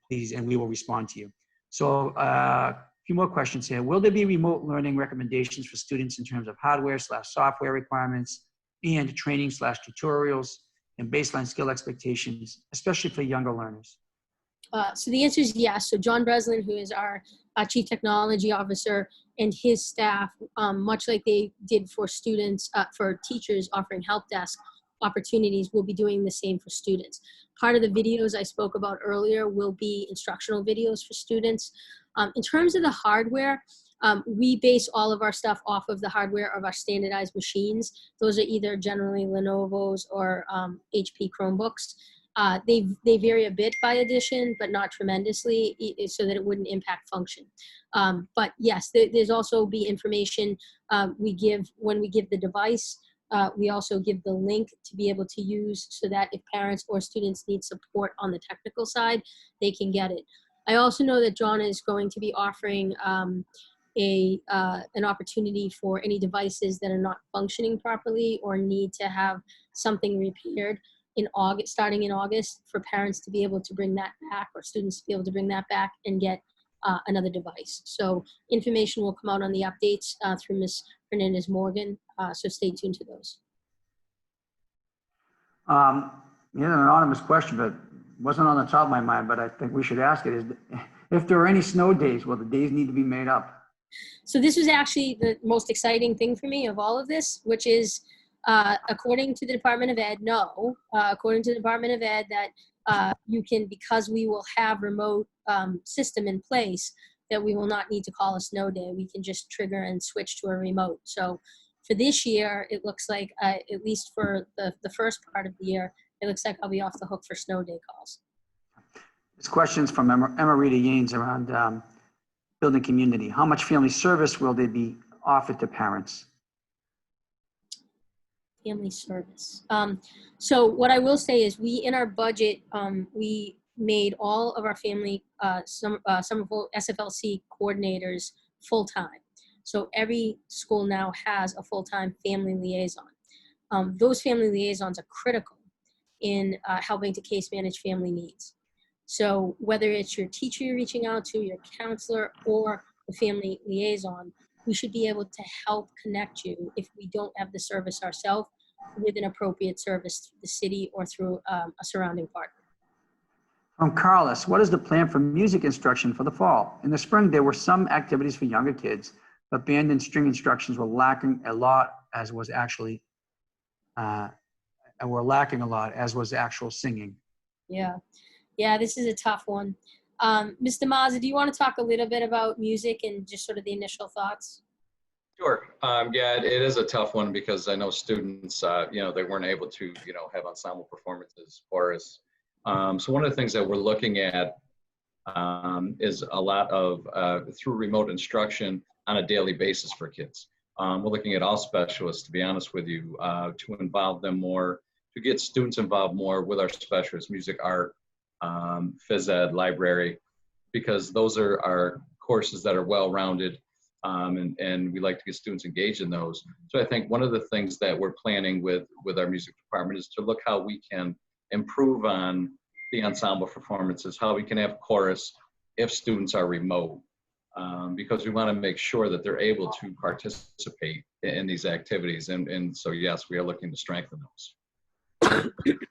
Please, and we will respond to you. So a few more questions here. Will there be remote learning recommendations for students in terms of hardware/software requirements and training/tutorials and baseline skill expectations, especially for younger learners? So the answer is yes. So John Breslin, who is our Chief Technology Officer, and his staff, much like they did for students, for teachers offering help desk opportunities, will be doing the same for students. Part of the videos I spoke about earlier will be instructional videos for students. In terms of the hardware, we base all of our stuff off of the hardware of our standardized machines. Those are either generally Lenovo's or HP Chromebooks. They vary a bit by edition, but not tremendously, so that it wouldn't impact function. But yes, there's also be information we give when we give the device. We also give the link to be able to use so that if parents or students need support on the technical side, they can get it. I also know that John is going to be offering an opportunity for any devices that are not functioning properly or need to have something repaired in August, starting in August, for parents to be able to bring that back or students to be able to bring that back and get another device. So information will come out on the updates through Ms. Hernandez Morgan, so stay tuned to those. Yeah, an anonymous question, but wasn't on the top of my mind, but I think we should ask it, is if there are any snow days, will the days need to be made up? So this was actually the most exciting thing for me of all of this, which is according to the Department of Ed, no. According to the Department of Ed, that you can, because we will have remote system in place, that we will not need to call a snow day. We can just trigger and switch to a remote. So for this year, it looks like, at least for the first part of the year, it looks like I'll be off the hook for snow day calls. This question's from Emma Rita Yanes around building community? How much family service will they be offered to parents? Family service. So what I will say is in our budget, we made all of our family, Somerville SFLC coordinators full-time. So every school now has a full-time family liaison. Those family liaisons are critical in helping to case manage family needs. So whether it's your teacher you're reaching out to, your counselor, or the family liaison, we should be able to help connect you if we don't have the service ourselves with an appropriate service through the city or through a surrounding partner. From Carlos, what is the plan for music instruction for the fall? In the spring, there were some activities for younger kids, but band and string instructions were lacking a lot, as was actually, actual singing. Yeah, this is a tough one. Mr. Mazza, do you want to talk a little bit about music and just sort of the initial thoughts? Sure. Yeah, it is a tough one because I know students, they weren't able to, have ensemble performances for us. So one of the things that we're looking at is a lot of through remote instruction on a daily basis for kids. We're looking at all specialists, to be honest with you, to involve them more, to get students involved more with our specialists, music, art, phys ed, library, because those are our courses that are well-rounded, and we like to get students engaged in those. So I think one of the things that we're planning with our music department is to look how we can improve on the ensemble performances, how we can have chorus if students are remote, because we want to make sure that they're able to participate in these activities. And so, yes, we are looking to strengthen those.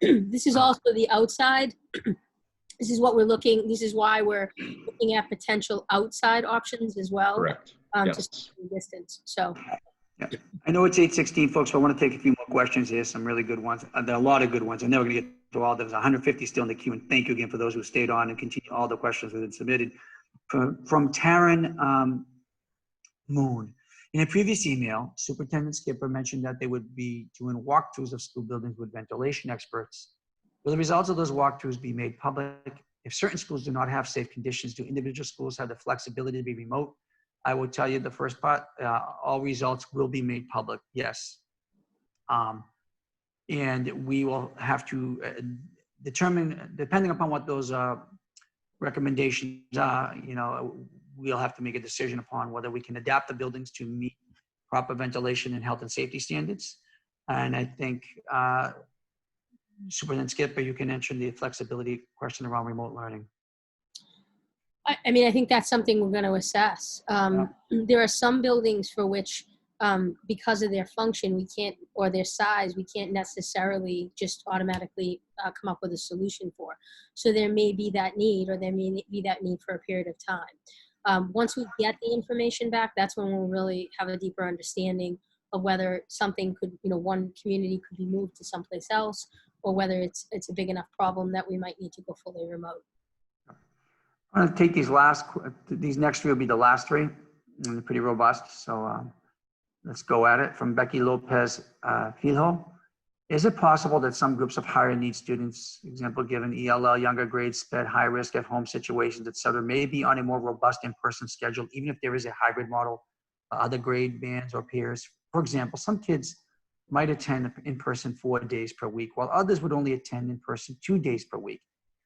This is also the outside. This is what we're looking, this is why we're looking at potential outside options as well. Correct. To Yes. stay distance. So. Yeah. I know it's 8:16, folks, but I want to take a few more questions here, some really good ones. There are a lot of good ones. I'm never going to get to all. There's 150 still in the queue, and thank you again for those who stayed on and continue all the questions that have been submitted. From Taryn Moon. In a previous email, Superintendent Skipper mentioned that they would be doing walkthroughs of school buildings with ventilation experts. Will the results of those walkthroughs be made public? If certain schools do not have safe conditions, do individual schools have the flexibility to be remote? I will tell you the first part, all results will be made public, yes. And we will have to determine, depending upon what those recommendations are, we'll have to make a decision upon whether we can adapt the buildings to meet proper ventilation and health and safety standards. And I think Superintendent Skipper, you can answer the flexibility question around remote learning. I mean, I think that's something we're going to assess. There are some buildings for which, because of their function, we can't, or their size, we can't necessarily just automatically come up with a solution for. So there may be that need, or there may be that need for a period of time. Once we get the information back, that's when we'll really have a deeper understanding of whether something could, one community could be moved to someplace else, or whether it's a big enough problem that we might need to go fully remote. I'm going to take these next three will be the last three, and they're pretty robust. So let's go at it. From Becky Lopez Filho. Is it possible that some groups of higher need students, example given ELL, younger grades, SPED, high risk at home situations, et cetera, may be on a more robust in-person schedule, even if there is a hybrid model, other grade bands or peers? For example, some kids might attend in person 4 days per week, while others would only attend in person 2 days per week.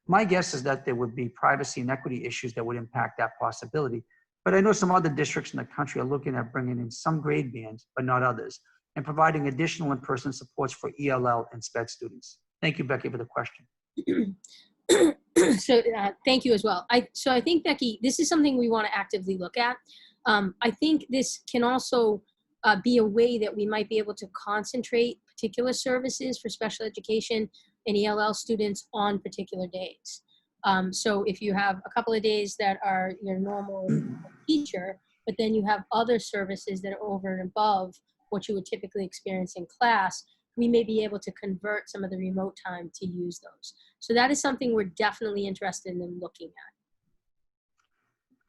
My guess is that there would be privacy and equity issues that would impact that possibility. But I know some other districts in the country are looking at bringing in some grade bands, but not others, and providing additional in-person supports for ELL and SPED students. Thank you, Becky, for the question. So thank you as well. So I think, Becky, this is something we want to actively look at. I think this can also be a way that we might be able to concentrate particular services for special education and ELL students on particular days. So if you have a couple of days that are your normal teacher, but then you have other services that are over and above what you would typically experience in class, we may be able to convert some of the remote time to use those. So that is something we're definitely interested in looking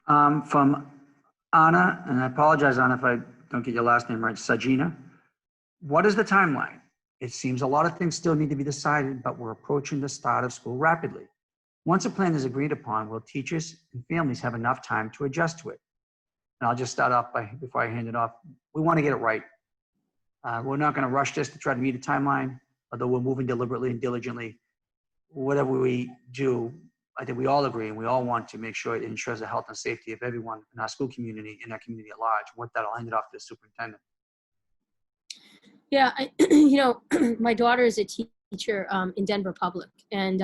at. From Anna, and I apologize, Anna, if I don't get your last name right, Sajina. What is the timeline? It seems a lot of things still need to be decided, but we're approaching the start of school rapidly. Once a plan is agreed upon, will teachers and families have enough time to adjust to it? and I'll just start off by, before I hand it off, we want to get it right. We're not going to rush this to try to meet a timeline, although we're moving deliberately and diligently. Whatever we do, I think we all agree and we all want to make sure it ensures the health and safety of everyone in our school community and our community at large. With that, I'll hand it off to the superintendent. Yeah, my daughter is a teacher in Denver Public, and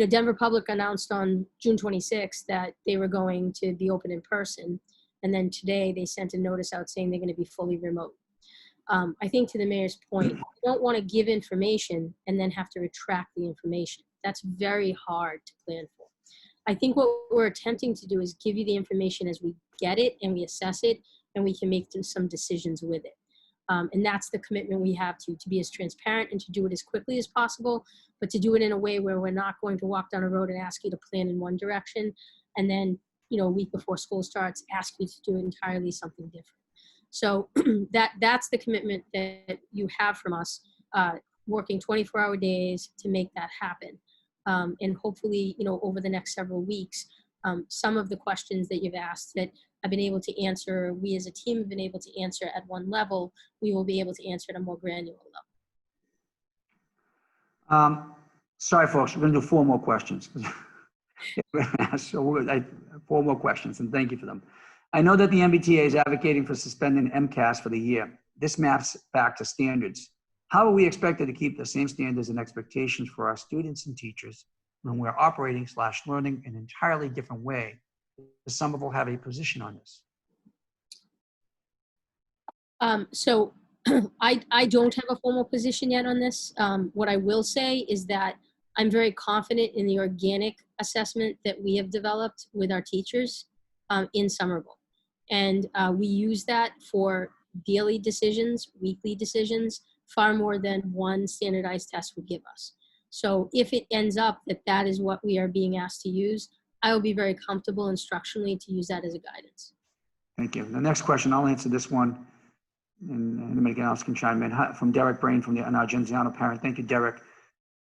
Denver Public announced on June 26th that they were going to be open in person, and then today they sent a notice out saying they're going to be fully remote. I think to the mayor's point, you don't want to give information and then have to retract the information. That's very hard to plan for. I think what we're attempting to do is give you the information as we get it and we assess it, and we can make some decisions with it. And that's the commitment we have to be as transparent and to do it as quickly as possible, but to do it in a way where we're not going to walk down a road and ask you to plan in one direction, and then, a week before school starts, ask you to do entirely something different. So that's the commitment that you have from us, working 24-hour days to make that happen. And hopefully, over the next several weeks, some of the questions that you've asked that I've been able to answer, we as a team have been able to answer at one level, we will be able to answer at a more granular level. Sorry, folks, we're going to do 4 more questions. So 4 more questions, and thank you for them. I know that the MBTA is advocating for suspending MCAS for the year. This maps back to standards. How are we expected to keep the same standards and expectations for our students and teachers when we're operating/learning in an entirely different way? Does Somerville have a position on this? So I don't have a formal position yet on this. What I will say is that I'm very confident in the organic assessment that we have developed with our teachers in Somerville. And we use that for daily decisions, weekly decisions, far more than one standardized test would give us. So if it ends up that that is what we are being asked to use, I will be very comfortable instructionally to use that as a guidance. Thank you. The next question, I'll answer this one, and anybody else can chime in. From Derek Brain from the Genziano parent. Thank you, Derek.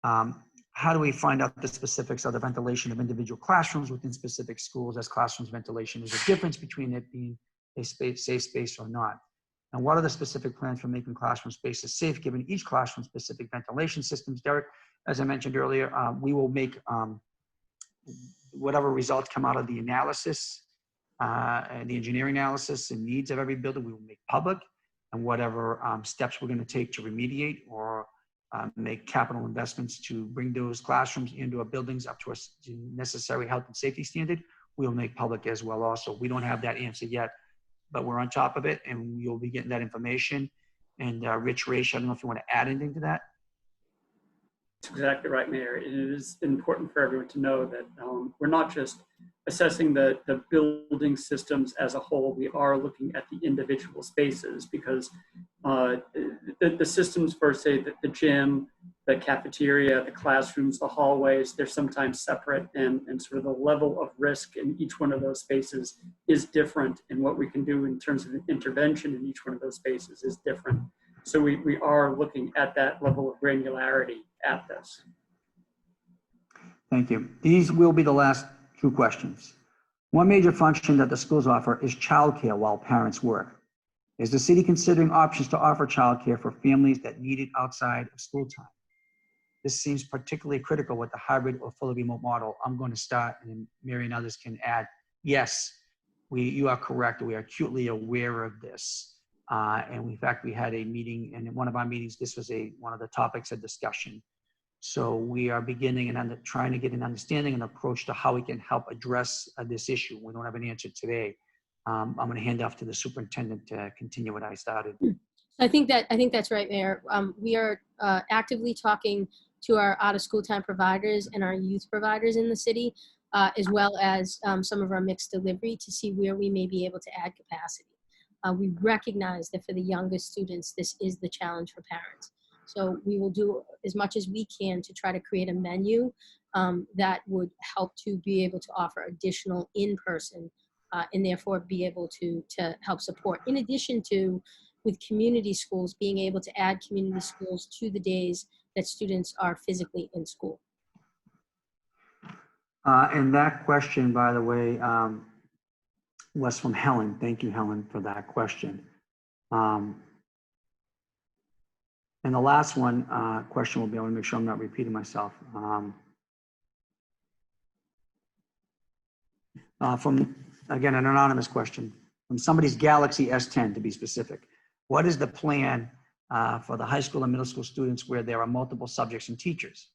How do we find out the specifics of the ventilation of individual classrooms within specific schools as classrooms ventilation? Is there a difference between it being a safe space or not? And what are the specific plans for making classroom spaces safe given each classroom specific ventilation systems? Derek, as I mentioned earlier, we will make whatever results come out of the analysis, and the engineering analysis and needs of every building, we will make public, and whatever steps we're going to take to remediate or make capital investments to bring those classrooms into our buildings up to a necessary health and safety standard, we'll make public as well also. We don't have that answer yet, but we're on top of it, and you'll be getting that information. And Rich Raish, I don't know if you want to add anything to that. That's exactly right, Mayor. It is important for everyone to know that we're not just assessing the building systems as a whole. We are looking at the individual spaces because the systems for, say, the gym, the cafeteria, the classrooms, the hallways, they're sometimes separate, and sort of the level of risk in each one of those spaces is different, and what we can do in terms of intervention in each one of those spaces is different. So we are looking at that level of granularity at this. Thank you. These will be the last 2 questions. One major function that the schools offer is childcare while parents work. Is the city considering options to offer childcare for families that need it outside of school time? This seems particularly critical with the hybrid or fully remote model. I'm going to start, and then Mary and others can add. Yes, you are correct. We are acutely aware of this. And in fact, we had a meeting, and in one of our meetings, this was one of the topics of discussion. So we are beginning and trying to get an understanding and approach to how we can help address this issue. We don't have an answer today. I'm going to hand off to the superintendent to continue what I started. I think that's right, Mayor. We are actively talking to our out-of-school time providers and our youth providers in the city, as well as some of our mixed delivery to see where we may be able to add capacity. We recognize that for the youngest students, this is the challenge for parents. So we will do as much as we can to try to create a menu that would help to be able to offer additional in-person and therefore be able to help support. In addition to, with community schools, being able to add community schools to the days that students are physically in school. And that question, by the way, was from Helen. Thank you, Helen, for that question. And the last one question will be, I want to make sure I'm not repeating myself. From, again, an anonymous question, from somebody's Galaxy S10 to be specific. What is the plan for the high school and middle school students where there are multiple subjects and teachers?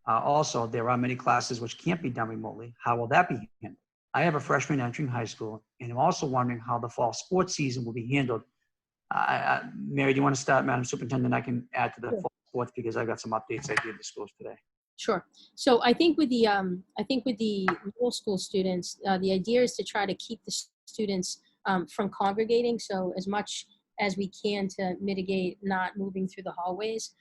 Also, there are many classes which can't be done remotely. How will that be handled? I have a freshman entering high school, and I'm also wondering how the fall sports season will be handled. Mary, do you want to start, Madam Superintendent? I can add to the fall sports because I've got some updates I gave the schools today. Sure. So I think with the middle school students, the idea is to try to keep the students from congregating. So as much as we can to mitigate not moving through the hallways.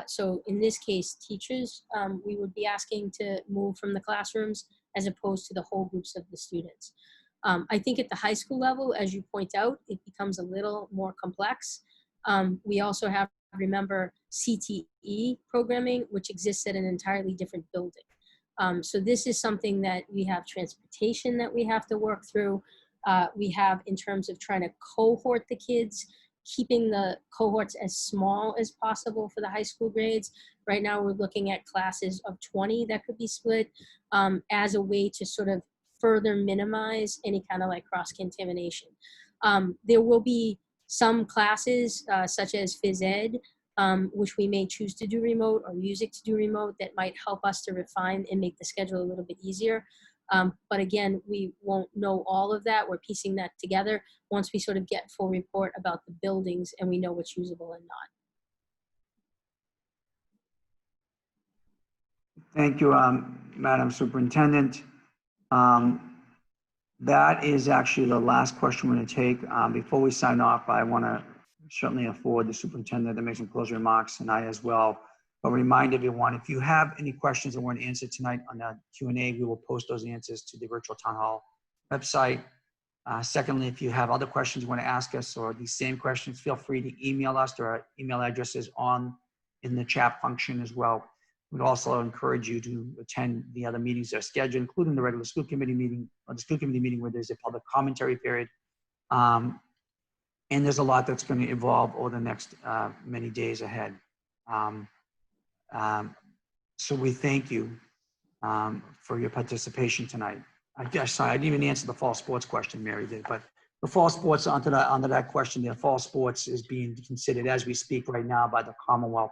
So in this case, teachers, we would be asking to move from the classrooms as opposed to the whole groups of the students. I think at the high school level, as you point out, it becomes a little more complex. We also have, remember, CTE programming, which exists at an entirely different building. So this is something that we have transportation that we have to work through. We have in terms of trying to cohort the kids, keeping the cohorts as small as possible for the high school grades. Right now we're looking at classes of 20 that could be split as a way to sort of further minimize any kind of like cross-contamination. There will be some classes such as phys ed, which we may choose to do remote, or music to do remote, that might help us to refine and make the schedule a little bit easier. But again, we won't know all of that. We're piecing that together once we sort of get full report about the buildings and we know what's usable and not. Thank you, Madam Superintendent. That is actually the last question we're going to take. Before we sign off, I want to certainly afford the superintendent to make some closing remarks, and I as well. But remind everyone, if you have any questions that weren't answered tonight on the Q&A, we will post those answers to the virtual town hall website. Secondly, if you have other questions you want to ask us or these same questions, feel free to email us. Our email address is in the chat function as well. We'd also encourage you to attend the other meetings that are scheduled, including the regular school committee meeting, or the school committee meeting where there's a public commentary period. And there's a lot that's going to evolve over the next many days ahead. So we thank you for your participation tonight. I didn't even answer the fall sports question, Mary did, but the fall sports, onto that question, the fall sports is being considered as we speak right now by the Commonwealth.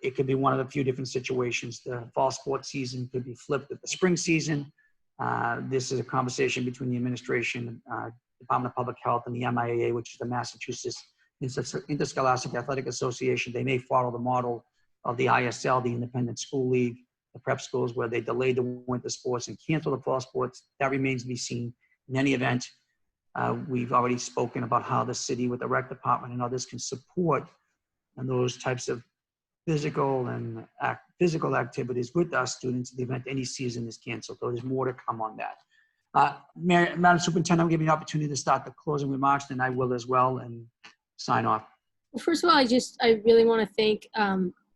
It could be one of the few different situations. The fall sports season could be flipped at the spring season. This is a conversation between the administration, Department of Public Health, and the MIAA, which is the Massachusetts Interscholastic Athletic Association. They may follow the model of the ISL, the Independent School League, the prep schools, where they delay the winter sports and cancel the fall sports. That remains to be seen. In any event, we've already spoken about how the city with the rec department and others can support and those types of physical activities with our students in the event any season is canceled. So there's more to come on that. Madam Superintendent, I'll give you an opportunity to start the closing remarks, and I will as well, and sign off. Well, first of all, I really want to thank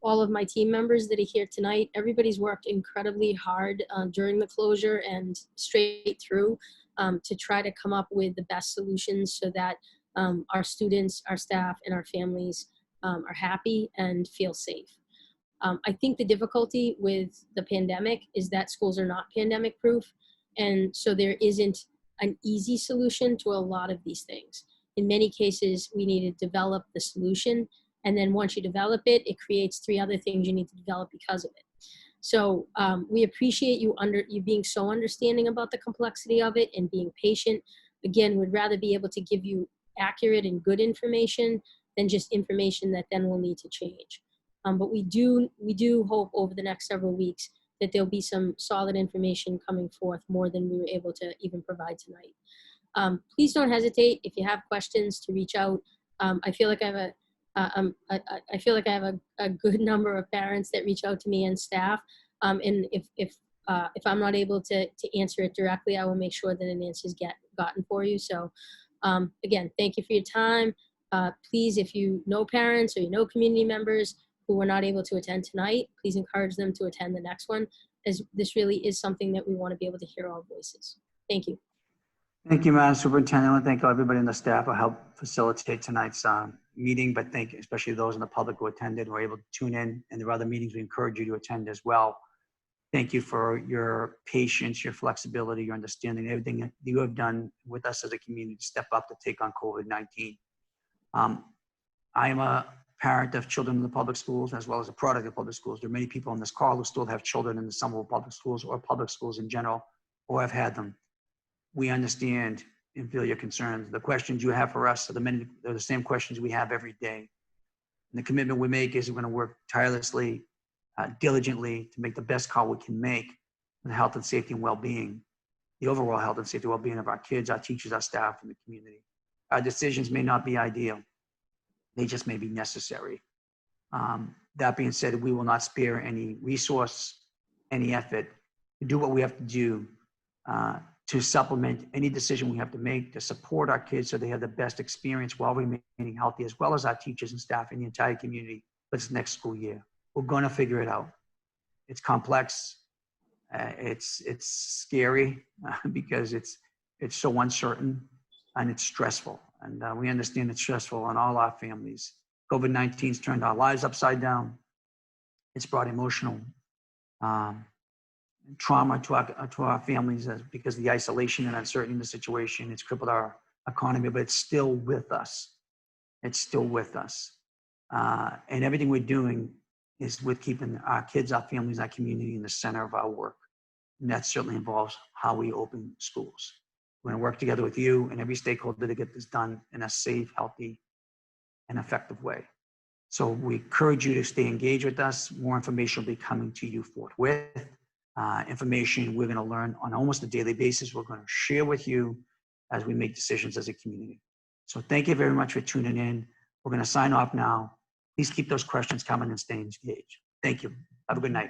all of my team members that are here tonight. Everybody's worked incredibly hard during the closure and straight through to try to come up with the best solutions so that our students, our staff, and our families are happy and feel safe. I think the difficulty with the pandemic is that schools are not pandemic proof. And so there isn't an easy solution to a lot of these things. In many cases, we need to develop the solution. And then once you develop it, it creates 3 other things you need to develop because of it. So we appreciate you being so understanding about the complexity of it and being patient. Again, we'd rather be able to give you accurate and good information than just information that then will need to change. But we do hope over the next several weeks that there'll be some solid information coming forth, more than we were able to even provide tonight. Please don't hesitate if you have questions to reach out. I feel like I have a good number of parents that reach out to me and staff. And if I'm not able to answer it directly, I will make sure that an answer is gotten for you. So again, thank you for your time. Please, if you know parents or you know community members who were not able to attend tonight, please encourage them to attend the next one, as this really is something that we want to be able to hear all voices. Thank you. Thank you, Madam Superintendent. I want to thank everybody on the staff who helped facilitate tonight's meeting, but thank especially those in the public who attended, who were able to tune in, and there are other meetings we encourage you to attend as well. Thank you for your patience, your flexibility, your understanding, everything that you have done with us as a community to step up to take on COVID-19. I am a parent of children in the public schools as well as a product of public schools. There are many people on this call who still have children in the Somerville Public Schools or public schools in general, or have had them. We understand and feel your concerns. The questions you have for us are they're the same questions we have every day. And the commitment we make is we're going to work tirelessly, diligently to make the best call we can make for the health and safety and well-being, the overall health and safety and well-being of our kids, our teachers, our staff, and the community. Our decisions may not be ideal. They just may be necessary. That being said, we will not spare any resource, any effort to do what we have to do to supplement any decision we have to make to support our kids so they have the best experience while remaining healthy, as well as our teachers and staff and the entire community for this next school year. We're going to figure it out. It's complex. It's scary because it's so uncertain and it's stressful. And we understand it's stressful on all our families. COVID-19's turned our lives upside down. It's brought emotional trauma to our families because of the isolation and uncertainty in the situation. It's crippled our economy, but it's still with us. It's still with us. And everything we're doing is with keeping our kids, our families, our community in the center of our work. And that certainly involves how we open schools. We're going to work together with you and every stakeholder to get this done in a safe, healthy, and effective way. So we encourage you to stay engaged with us. More information will be coming to you forthwith. Information we're going to learn on almost a daily basis. We're going to share with you as we make decisions as a community. So thank you very much for tuning in. We're going to sign off now. Please keep those questions coming and stay engaged. Thank you. Have a good night.